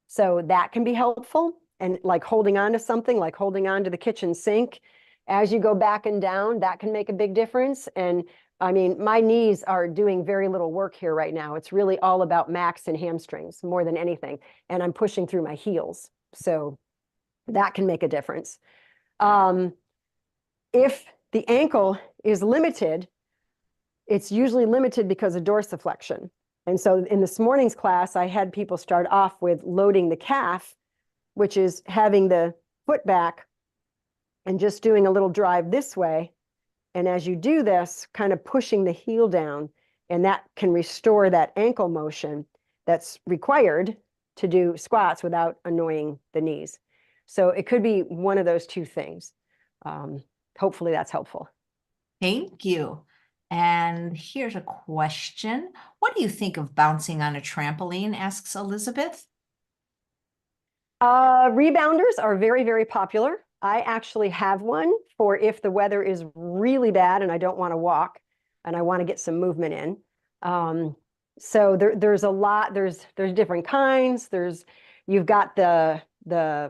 So that can be helpful. And like holding on to something, like holding on to the kitchen sink, as you go back and down, that can make a big difference. And I mean, my knees are doing very little work here right now. It's really all about max and hamstrings more than anything. And I'm pushing through my heels. So that can make a difference. If the ankle is limited, it's usually limited because of dorsiflexion. And so in this morning's class, I had people start off with loading the calf, which is having the foot back and just doing a little drive this way. And as you do this, kind of pushing the heel down, and that can restore that ankle motion that's required to do squats without annoying the knees. So it could be one of those two things. Hopefully that's helpful. Thank you. And here's a question. What do you think of bouncing on a trampoline? Asks Elizabeth. Rebounders are very, very popular. I actually have one for if the weather is really bad and I don't want to walk and I want to get some movement in. So there's a lot, there's different kinds. You've got the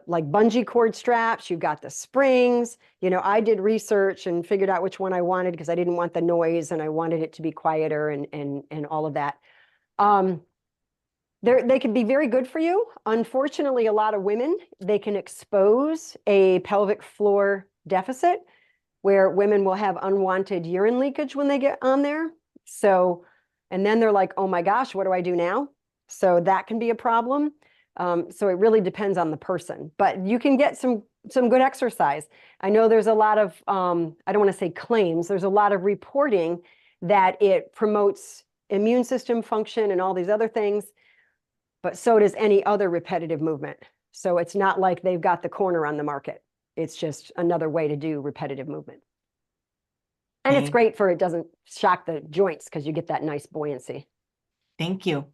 like bungee cord straps, you've got the springs. I did research and figured out which one I wanted because I didn't want the noise and I wanted it to be quieter and all of that. They can be very good for you. Unfortunately, a lot of women, they can expose a pelvic floor deficit where women will have unwanted urine leakage when they get on there. So, and then they're like, oh my gosh, what do I do now? So that can be a problem. So it really depends on the person, but you can get some some good exercise. I know there's a lot of, I don't want to say claims, there's a lot of reporting that it promotes immune system function and all these other things, but so does any other repetitive movement. So it's not like they've got the corner on the market. It's just another way to do repetitive movement. And it's great for, it doesn't shock the joints because you get that nice buoyancy. Thank you.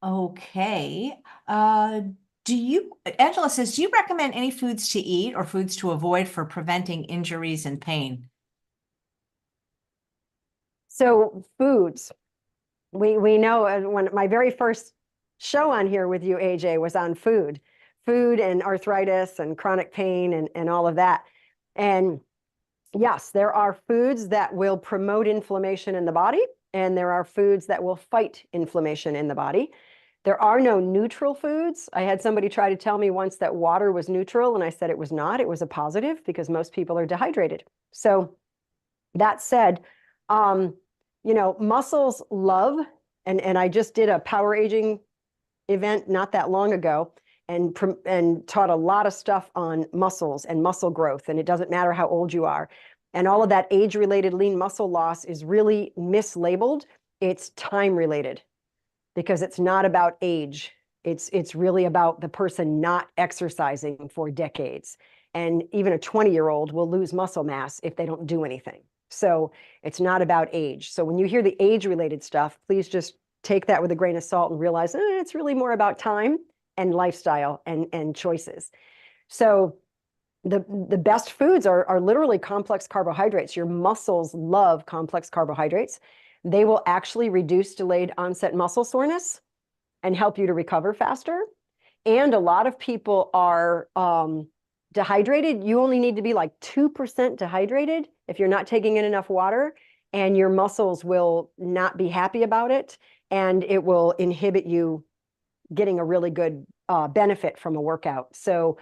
Okay. Angela says, do you recommend any foods to eat or foods to avoid for preventing injuries and pain? So foods, we know when my very first show on here with you, AJ, was on food and arthritis and chronic pain and all of that. And yes, there are foods that will promote inflammation in the body, and there are foods that will fight inflammation in the body. There are no neutral foods. I had somebody try to tell me once that water was neutral, and I said it was not. It was a positive because most people are dehydrated. So that said, muscles love, and I just did a power aging event not that long ago and taught a lot of stuff on muscles and muscle growth, and it doesn't matter how old you are. And all of that age-related lean muscle loss is really mislabeled. It's time-related because it's not about age. It's really about the person not exercising for decades. And even a 20-year-old will lose muscle mass if they don't do anything. So it's not about age. So when you hear the age-related stuff, please just take that with a grain of salt and realize it's really more about time and lifestyle and choices. So the best foods are literally complex carbohydrates. Your muscles love complex carbohydrates. They will actually reduce delayed onset muscle soreness and help you to recover faster. And a lot of people are dehydrated. You only need to be like 2% dehydrated if you're not taking in enough water, and your muscles will not be happy about it, and it will inhibit you getting a really good benefit from a workout. So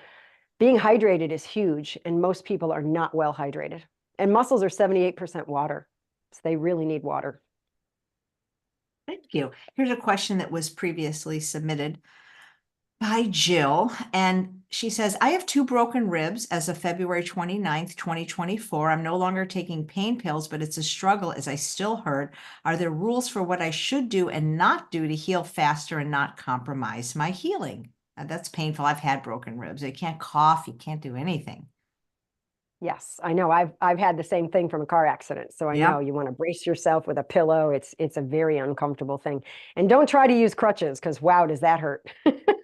being hydrated is huge, and most people are not well hydrated. And muscles are 78% water, so they really need water. Thank you. Here's a question that was previously submitted by Jill, and she says, I have 2 broken ribs as of February 29th, 2024. I'm no longer taking pain pills, but it's a struggle as I still hurt. Are there rules for what I should do and not do to heal faster and not compromise my healing? That's painful. I've had broken ribs. You can't cough. You can't do anything. Yes, I know. I've had the same thing from a car accident. So I know you want to brace yourself with a pillow. It's a very uncomfortable thing. And don't try to use crutches because wow, does that hurt?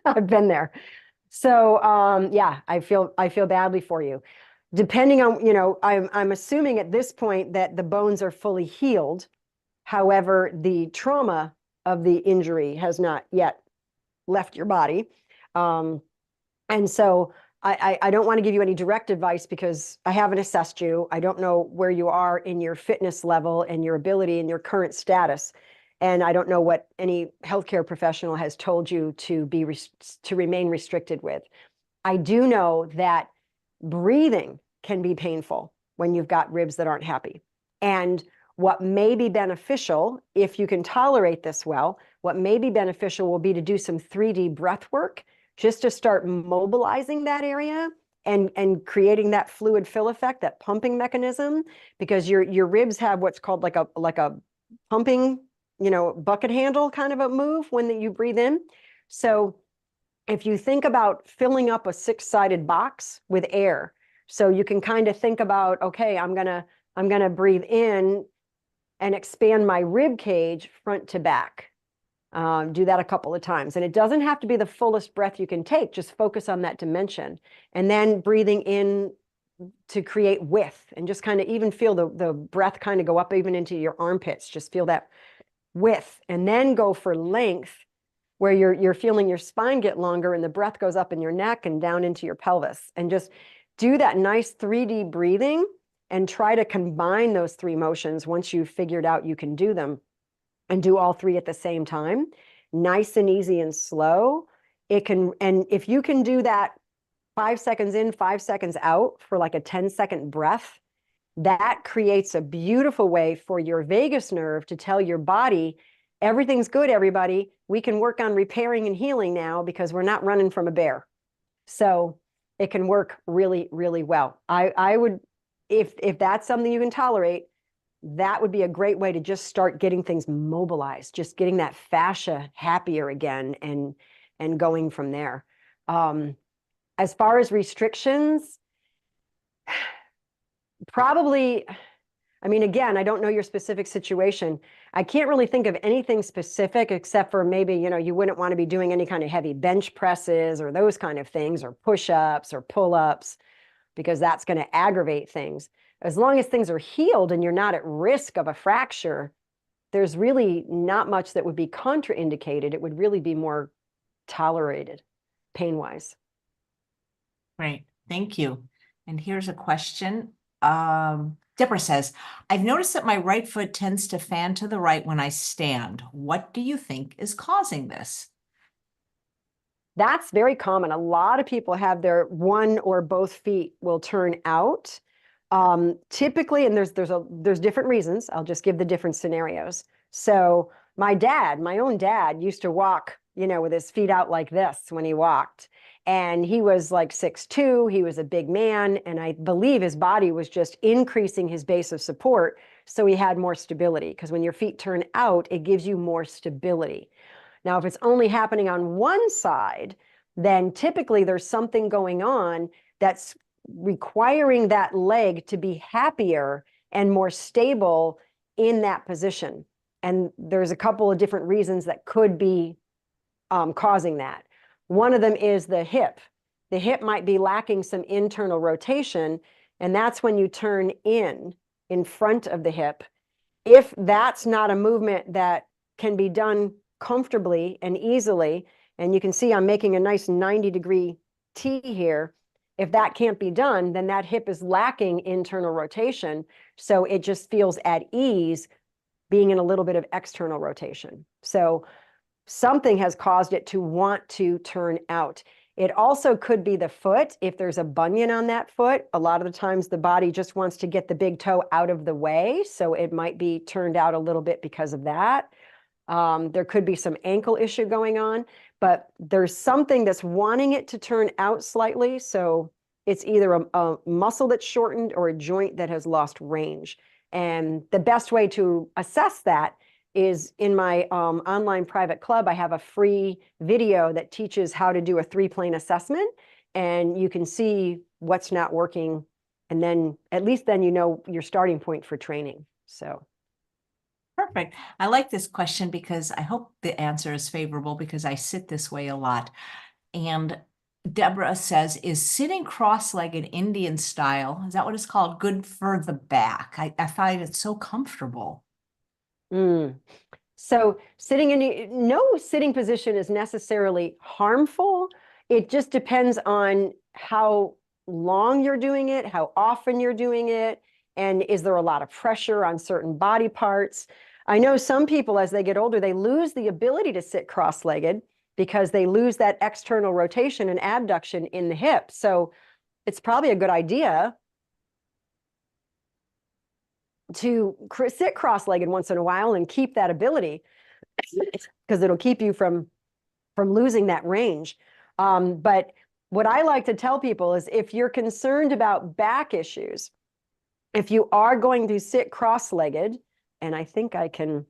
I've been there. So yeah, I feel badly for you. Depending on, I'm assuming at this point that the bones are fully healed. However, the trauma of the injury has not yet left your body. And so I don't want to give you any direct advice because I haven't assessed you. I don't know where you are in your fitness level and your ability and your current status. And I don't know what any healthcare professional has told you to remain restricted with. I do know that breathing can be painful when you've got ribs that aren't happy. And what may be beneficial, if you can tolerate this well, what may be beneficial will be to do some 3D breath work just to start mobilizing that area and creating that fluid fill effect, that pumping mechanism, because your ribs have what's called like a pumping, bucket handle kind of a move when you breathe in. So if you think about filling up a 6-sided box with air, so you can kind of think about, okay, I'm gonna breathe in and expand my rib cage front to back. Do that a couple of times. And it doesn't have to be the fullest breath you can take. Just focus on that dimension. And then breathing in to create width and just kind of even feel the breath kind of go up even into your armpits. Just feel that width. And then go for length where you're feeling your spine get longer and the breath goes up in your neck and down into your pelvis. And just do that nice 3D breathing and try to combine those 3 motions once you've figured out you can do them. And do all 3 at the same time, nice and easy and slow. And if you can do that 5 seconds in, 5 seconds out for like a 10-second breath, that creates a beautiful way for your vagus nerve to tell your body, everything's good, everybody. We can work on repairing and healing now because we're not running from a bear. So it can work really, really well. I would, if that's something you can tolerate, that would be a great way to just start getting things mobilized, just getting that fascia happier again and going from there. As far as restrictions, probably, I mean, again, I don't know your specific situation. I can't really think of anything specific except for maybe, you wouldn't want to be doing any kind of heavy bench presses or those kind of things, or push-ups or pull-ups, because that's going to aggravate things. As long as things are healed and you're not at risk of a fracture, there's really not much that would be contraindicated. It would really be more tolerated pain-wise. Great, thank you. And here's a question. Deborah says, I've noticed that my right foot tends to fan to the right when I stand. What do you think is causing this? That's very common. A lot of people have their one or both feet will turn out. Typically, and there's different reasons. I'll just give the different scenarios. So my own dad used to walk, with his feet out like this when he walked. And he was like 6'2". He was a big man. And I believe his body was just increasing his base of support. So he had more stability, because when your feet turn out, it gives you more stability. Now, if it's only happening on one side, then typically there's something going on that's requiring that leg to be happier and more stable in that position. And there's a couple of different reasons that could be causing that. One of them is the hip. The hip might be lacking some internal rotation, and that's when you turn in front of the hip. If that's not a movement that can be done comfortably and easily, and you can see I'm making a nice 90-degree T here. If that can't be done, then that hip is lacking internal rotation. So it just feels at ease being in a little bit of external rotation. So something has caused it to want to turn out. It also could be the foot. If there's a bunion on that foot, a lot of the times the body just wants to get the big toe out of the way. So it might be turned out a little bit because of that. There could be some ankle issue going on, but there's something that's wanting it to turn out slightly. So it's either a muscle that's shortened or a joint that has lost range. And the best way to assess that is in my online private club. I have a free video that teaches how to do a 3-plane assessment, and you can see what's not working. And then at least then you know your starting point for training. So. Perfect. I like this question because I hope the answer is favorable, because I sit this way a lot. And Deborah says, is sitting cross-legged Indian style, is that what it's called, good for the back? I find it so comfortable. So no sitting position is necessarily harmful. It just depends on how long you're doing it, how often you're doing it, and is there a lot of pressure on certain body parts. I know some people, as they get older, they lose the ability to sit cross-legged because they lose that external rotation and abduction in the hip. So it's probably a good idea to sit cross-legged once in a while and keep that ability, because it'll keep you from losing that range. But what I like to tell people is, if you're concerned about back issues, if you are going to sit cross-legged, and I think I can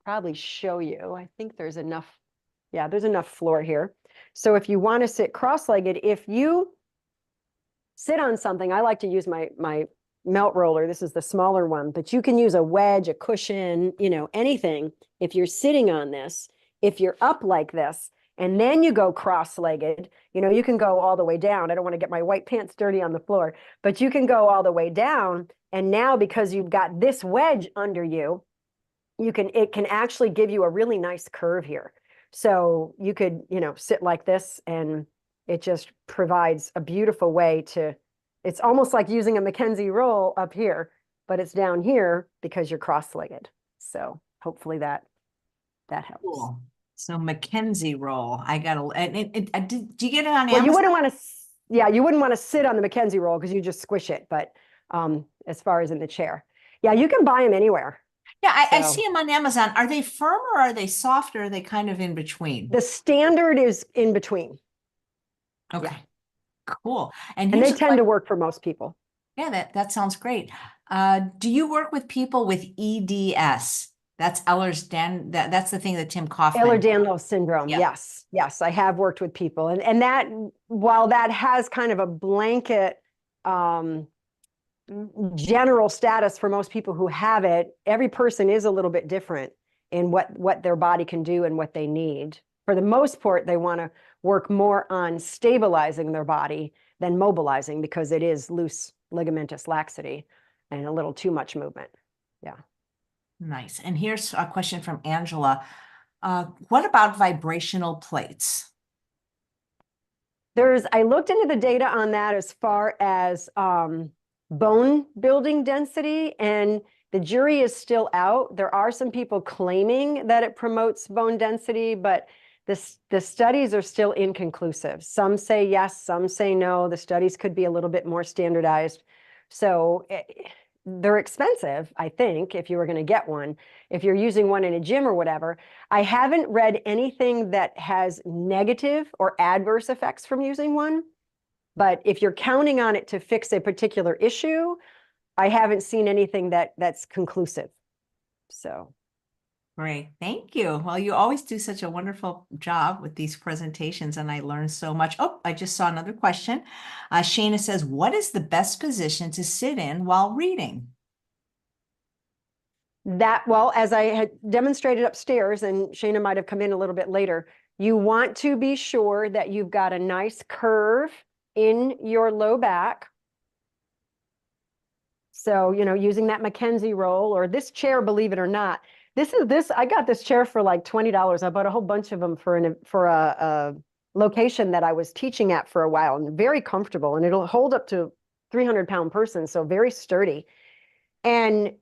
probably show you, I think there's enough, yeah, there's enough floor here. So if you want to sit cross-legged, if you sit on something, I like to use my melt roller. This is the smaller one, but you can use a wedge, a cushion, anything. If you're sitting on this, if you're up like this, and then you go cross-legged, you can go all the way down. I don't want to get my white pants dirty on the floor, but you can go all the way down. And now, because you've got this wedge under you, it can actually give you a really nice curve here. So you could, sit like this, and it just provides a beautiful way to, it's almost like using a Mackenzie roll up here, but it's down here because you're cross-legged. So hopefully that helps. Cool. So Mackenzie roll, I got to, do you get it on Amazon? Well, you wouldn't want to sit on the Mackenzie roll because you just squish it. But as far as in the chair, yeah, you can buy them anywhere. Yeah, I see them on Amazon. Are they firm, or are they soft, or are they kind of in between? The standard is in between. Okay. Yeah. Cool. And And here's they a tend to question. work for most people. Yeah, that sounds great. Do you work with people with EDS? That's that's the thing that Tim Kaufman. Ehlers-Danlos syndrome. Yep. Yes. Yes. I have worked with people. And that, while that has kind of a blanket um, general status for most people who have it, every person is a little bit different in what their body can do and what they need. For the most part, they want to work more on stabilizing their body than mobilizing, because it is loose ligamentous laxity and a little too much movement. Yeah. Nice. And here's a question from Angela. What about vibrational plates? I looked into the data on that as far as bone building density, and the jury is still out. There are some people claiming that it promotes bone density, but the studies are still inconclusive. Some say yes, some say no. The studies could be a little bit more standardized. So they're expensive, I think, if you were going to get one. If you're using one in a gym or whatever. I haven't read anything that has negative or adverse effects from using one. But if you're counting on it to fix a particular issue, I haven't seen anything that's conclusive. So. Great. Thank you. Well, you always do such a wonderful job with these presentations, and I learned so much. Oh, I just saw another question. Shayna says, what is the best position to sit in while reading? Well, as I had demonstrated upstairs, and Shayna might have come in a little bit later, you want to be sure that you've got a nice curve in your low back. So, using that Mackenzie roll, or this chair, believe it or not, I got this chair for like $20. I bought a whole bunch of them for a location that I was teaching at for a while, and very comfortable, and it'll hold up to 300-pound person. So very sturdy. And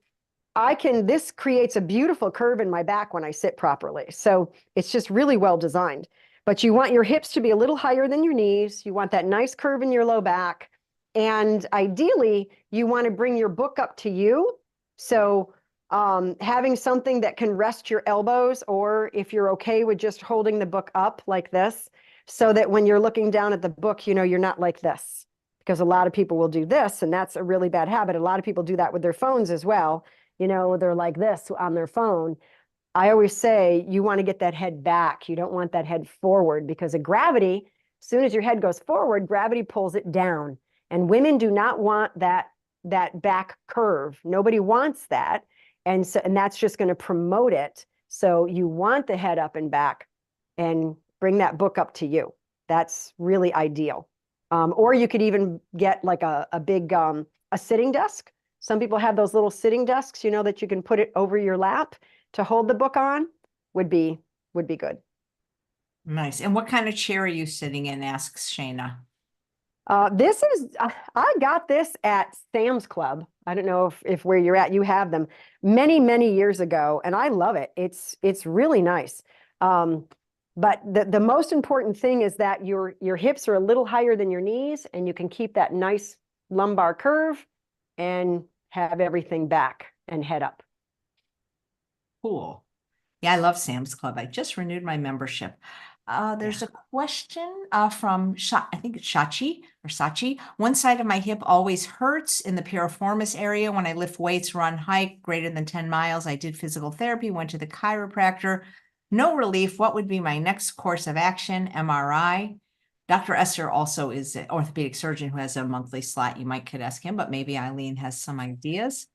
this creates a beautiful curve in my back when I sit properly. So it's just really well designed. But you want your hips to be a little higher than your knees. You want that nice curve in your low back. And ideally, you want to bring your book up to you. So having something that can rest your elbows, or if you're okay with just holding the book up like this, so that when you're looking down at the book, you're not like this. Because a lot of people will do this, and that's a really bad habit. A lot of people do that with their phones as well. They're like this on their phone. I always say you want to get that head back. You don't want that head forward, because of gravity. As soon as your head goes forward, gravity pulls it down. And women do not want that back curve. Nobody wants that. And that's just going to promote it. So you want the head up and back, and bring that book up to you. That's really ideal. Or you could even get like a big a sitting desk. Some people have those little sitting desks, that you can put it over your lap to hold the book on. Would be good. Nice. And what kind of chair are you sitting in? Asks Shayna. I got this at Sam's Club. I don't know if where you're at, you have them many, many years ago, and I love it. It's really nice. But the most important thing is that your hips are a little higher than your knees, and you can keep that nice lumbar curve and have everything back and head up. Cool. Yeah, I love Sam's Club. I just renewed my membership. There's a question from I think it's Shachi or Sachi. One side of my hip always hurts in the piriformis area when I lift weights, run, hike greater than 10 miles. I did physical therapy, went to the chiropractor. No relief. What would be my next course of action? MRI. Dr. Esser also is an orthopedic surgeon who has a monthly slot. You could ask him, but maybe Eileen has some ideas.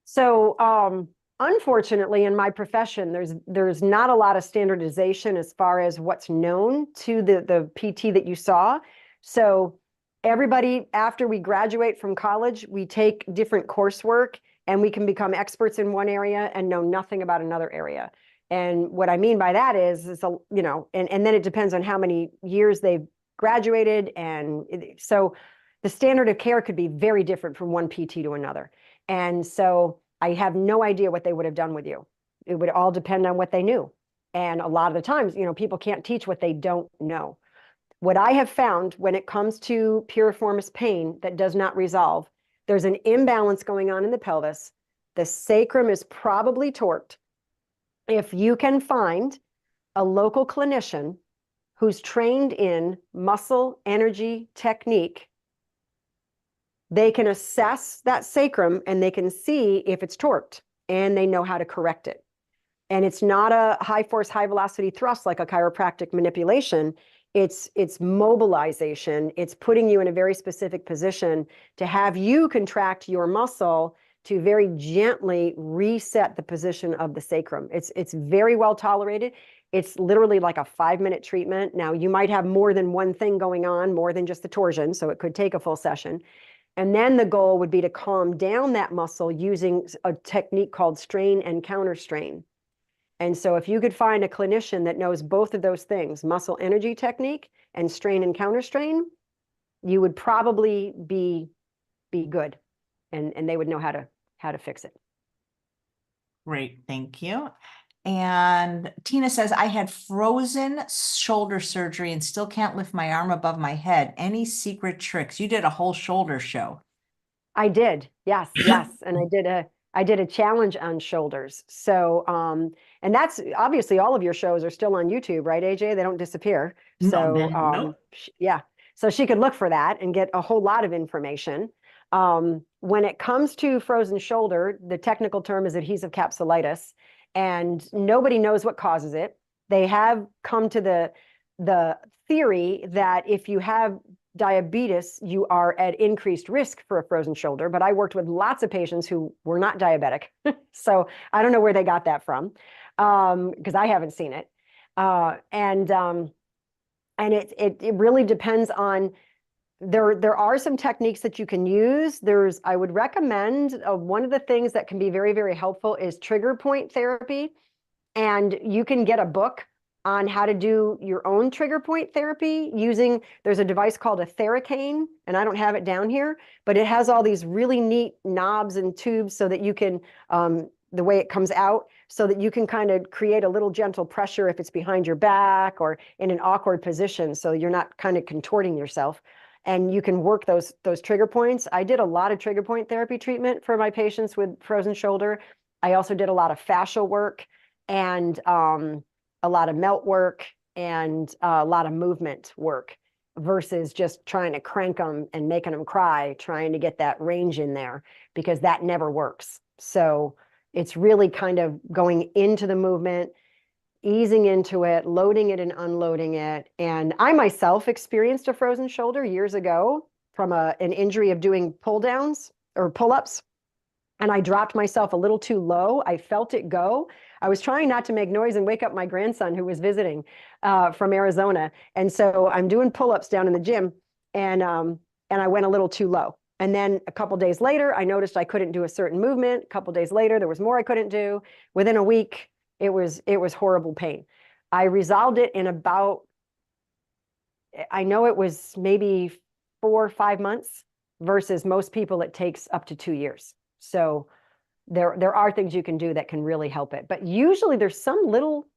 So, unfortunately, in my profession, there's not a lot of standardization as far as what's known to the PT that you saw. So everybody, after we graduate from college, we take different coursework, and we can become experts in one area and know nothing about another area. And what I mean by that is and then it depends on how many years they've graduated. And so the standard of care could be very different from one PT to another. And so I have no idea what they would have done with you. It would all depend on what they knew. And a lot of the times, people can't teach what they don't know. What I have found when it comes to piriformis pain that does not resolve, there's an imbalance going on in the pelvis. The sacrum is probably torqued. If you can find a local clinician who's trained in muscle, energy, technique, they can assess that sacrum and they can see if it's torqued and they know how to correct it. And it's not a high force, high velocity thrust like a chiropractic manipulation. It's mobilization. It's putting you in a very specific position to have you contract your muscle to very gently reset the position of the sacrum. It's very well tolerated. It's literally like a 5-minute treatment. Now, you might have more than one thing going on, more than just the torsion, so it could take a full session. And then the goal would be to calm down that muscle using a technique called strain and counter strain. And so if you could find a clinician that knows both of those things, muscle energy technique and strain and counter strain, you would probably be good, and they would know how to fix it. Great, thank you. And Tina says, I had frozen shoulder surgery and still can't lift my arm above my head. Any secret tricks? You did a whole shoulder show. I did, yes. And I did a challenge on shoulders. So, and that's obviously all of your shows are still on YouTube, right, AJ? They don't disappear. So, No. yeah. So she could look for that and get a whole lot of information. When it comes to frozen shoulder, the technical term is adhesive capsulitis, and nobody knows what causes it. They have come to the theory that if you have diabetes, you are at increased risk for a frozen shoulder. But I worked with lots of patients who were not diabetic. So I don't know where they got that from, because I haven't seen it. And it really depends on, there are some techniques that you can use. I would recommend, one of the things that can be very, very helpful is trigger point therapy. And you can get a book on how to do your own trigger point therapy there's a device called a Theracane, and I don't have it down here, but it has all these really neat knobs and tubes so that you can, the way it comes out, so that you can kind of create a little gentle pressure if it's behind your back or in an awkward position, so you're not kind of contorting yourself. And you can work those trigger points. I did a lot of trigger point therapy treatment for my patients with frozen shoulder. I also did a lot of fascial work and a lot of melt work and a lot of movement work, versus just trying to crank them and making them cry, trying to get that range in there, because that never works. So it's really kind of going into the movement, easing into it, loading it and unloading it. And I myself experienced a frozen shoulder years ago from an injury of doing pull downs or pull-ups. And I dropped myself a little too low. I felt it go. I was trying not to make noise and wake up my grandson who was visiting from Arizona. And so I'm doing pull-ups down in the gym, and I went a little too low. And then a couple days later, I noticed I couldn't do a certain movement. A couple days later, there was more I couldn't do. Within a week, it was horrible pain. I resolved it in about, I know it was maybe 4 or 5 months, versus most people it takes up to 2 years. So there are things you can do that can really help it. But usually there's some little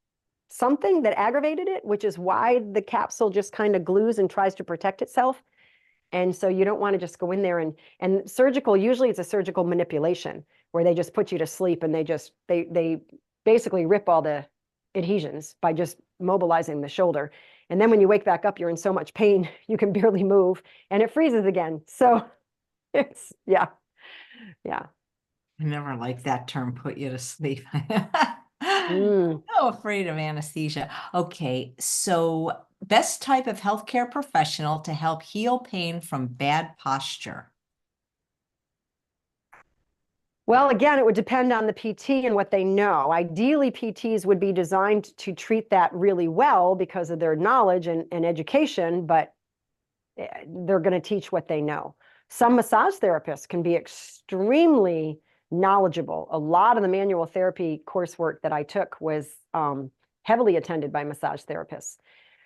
something that aggravated it, which is why the capsule just kind of glues and tries to protect itself. And so you don't want to just go in there and surgical, usually it's a surgical manipulation where they just put you to sleep, and they basically rip all the adhesions by just mobilizing the shoulder. And then when you wake back up, you're in so much pain, you can barely move, and it freezes again. So it's, yeah. I never liked that term, put you to sleep. Mm. So afraid of anesthesia. Okay, so best type of healthcare professional to help heal pain from bad posture. Well, again, it would depend on the PT and what they know. Ideally, PTs would be designed to treat that really well because of their knowledge and education, but they're going to teach what they know. Some massage therapists can be extremely knowledgeable. A lot of the manual therapy coursework that I took was heavily attended by massage therapists.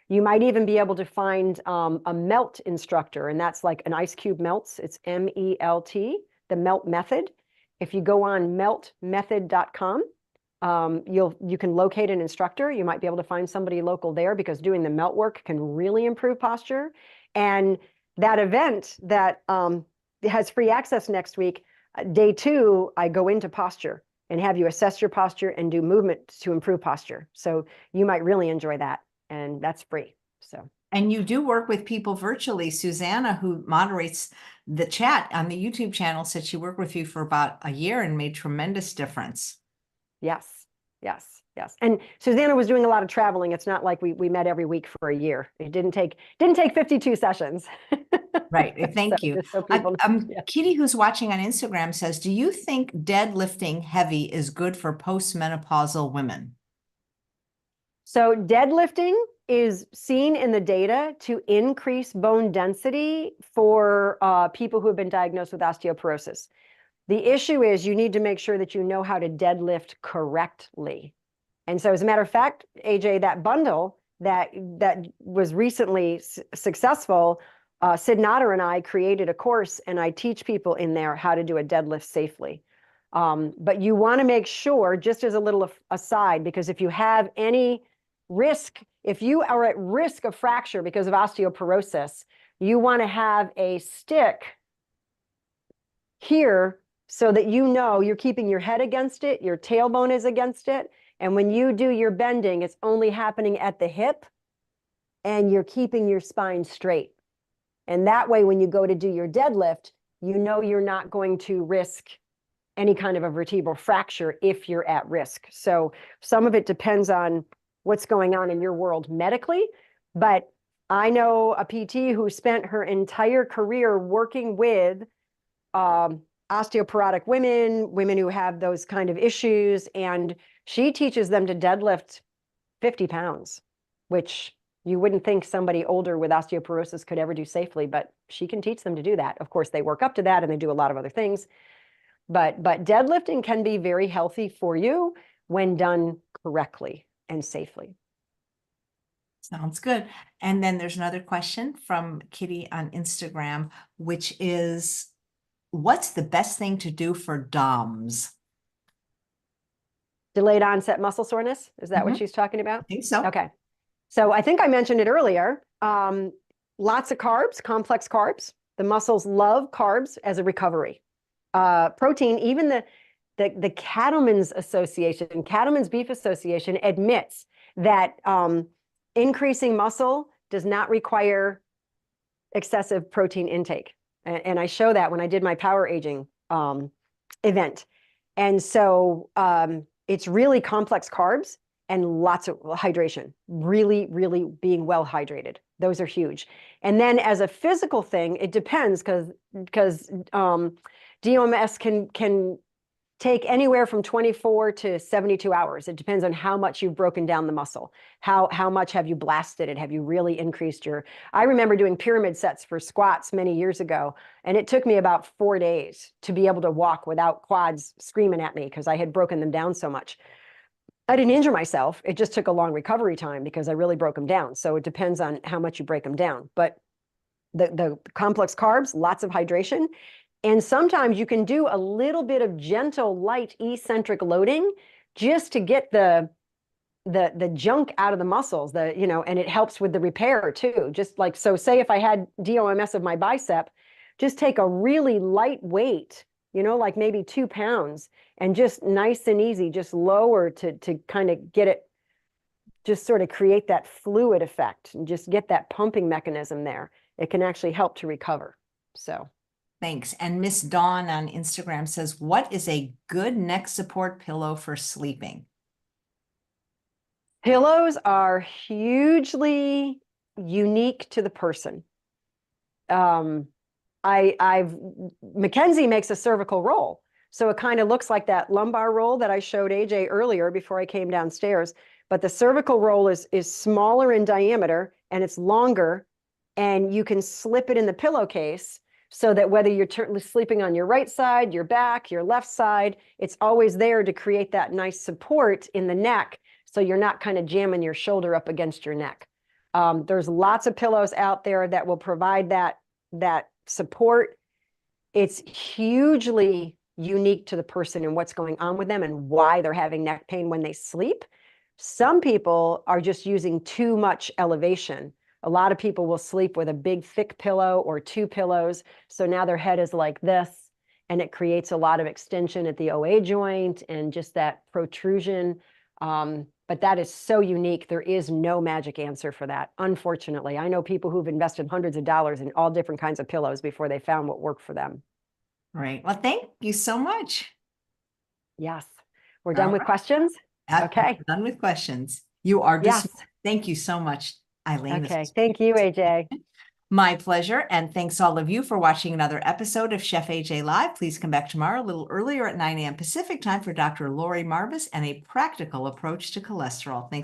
You might even be able to find a melt instructor, and that's like an ice cube melts. It's MELT, the melt method. If you go on meltmethod.com, you can locate an instructor. You might be able to find somebody local there, because doing the melt work can really improve posture. And that event that has free access next week, day 2, I go into posture and have you assess your posture and do movement to improve posture. So you might really enjoy that, and that's free. So. And you do work with people virtually. Susanna, who moderates the chat on the YouTube channel, said she worked with you for about a year and made tremendous difference. Yes, yes, yes. And Susanna was doing a lot of traveling. It's not like we met every week for a year. It didn't take 52 sessions. Right. Thank you. Just so people know. Yeah. Kitty, who's watching on Instagram, says, do you think deadlifting heavy is good for postmenopausal women? So deadlifting is seen in the data to increase bone density for people who have been diagnosed with osteoporosis. The issue is you need to make sure that you know how to deadlift correctly. And so as a matter of fact, AJ, that bundle that was recently successful, Sid Notter and I created a course, and I teach people in there how to do a deadlift safely. But you want to make sure, just as a little aside, because if you have any risk, if you are at risk of fracture because of osteoporosis, you want to have a stick here so that you know you're keeping your head against it, your tailbone is against it, and when you do your bending, it's only happening at the hip, and you're keeping your spine straight. And that way, when you go to do your deadlift, you know you're not going to risk any kind of a vertebral fracture if you're at risk. So some of it depends on what's going on in your world medically, but I know a PT who spent her entire career working with osteoporotic women who have those kind of issues, and she teaches them to deadlift 50 pounds, which you wouldn't think somebody older with osteoporosis could ever do safely, but she can teach them to do that. Of course, they work up to that and they do a lot of other things, but deadlifting can be very healthy for you when done correctly and safely. Sounds good. And then there's another question from Kitty on Instagram, which is, what's the best thing to do for DOMS? Delayed onset muscle soreness? Is that what she's talking about? I think so. Okay. So I think I mentioned it earlier. Lots of carbs, complex carbs. The muscles love carbs as a recovery. Protein, even the Cattlemen's Association, Cattlemen's Beef Association admits that increasing muscle does not require excessive protein intake. And I show that when I did my power aging event. And so it's really complex carbs and lots of hydration, really, really being well hydrated. Those are huge. And then as a physical thing, it depends because DOMS can take anywhere from 24 to 72 hours. It depends on how much you've broken down the muscle. How much have you blasted it? Have you really increased your... I remember doing pyramid sets for squats many years ago, and it took me about 4 days to be able to walk without quads screaming at me because I had broken them down so much. I didn't injure myself. It just took a long recovery time because I really broke them down. So it depends on how much you break them down. But the complex carbs, lots of hydration. And sometimes you can do a little bit of gentle, light, eccentric loading just to get the junk out of the muscles, and it helps with the repair too. Just like, so say if I had DOMS of my bicep, just take a really light weight, like maybe 2 pounds, and just nice and easy, just lower to kind of get it, just sort of create that fluid effect and just get that pumping mechanism there. It can actually help to recover. So. Thanks. And Miss Dawn on Instagram says, what is a good neck support pillow for sleeping? Pillows are hugely unique to the person. Mackenzie makes a cervical roll. So it kind of looks like that lumbar roll that I showed AJ earlier before I came downstairs. But the cervical roll is smaller in diameter and it's longer, and you can slip it in the pillowcase so that whether you're sleeping on your right side, your back, your left side, it's always there to create that nice support in the neck so you're not kind of jamming your shoulder up against your neck. There's lots of pillows out there that will provide that support. It's hugely unique to the person and what's going on with them and why they're having neck pain when they sleep. Some people are just using too much elevation. A lot of people will sleep with a big thick pillow or 2 pillows. So now their head is like this, and it creates a lot of extension at the OA joint and just that protrusion. But that is so unique. There is no magic answer for that. Unfortunately, I know people who've invested hundreds of dollars in all different kinds of pillows before they found what worked for them. Right. Well, thank you so much. Yes. We're done All with right. questions? Okay. We're done with questions. You are Yes. dismissed. Thank you so much, Eileen. This Okay. was Thank you, AJ. my pleasure. And thanks all of you for watching another episode of Chef AJ Live. Please come back tomorrow a little earlier at 9 a.m. Pacific time for Dr. Lori Marvis and a practical approach to cholesterol. Thanks.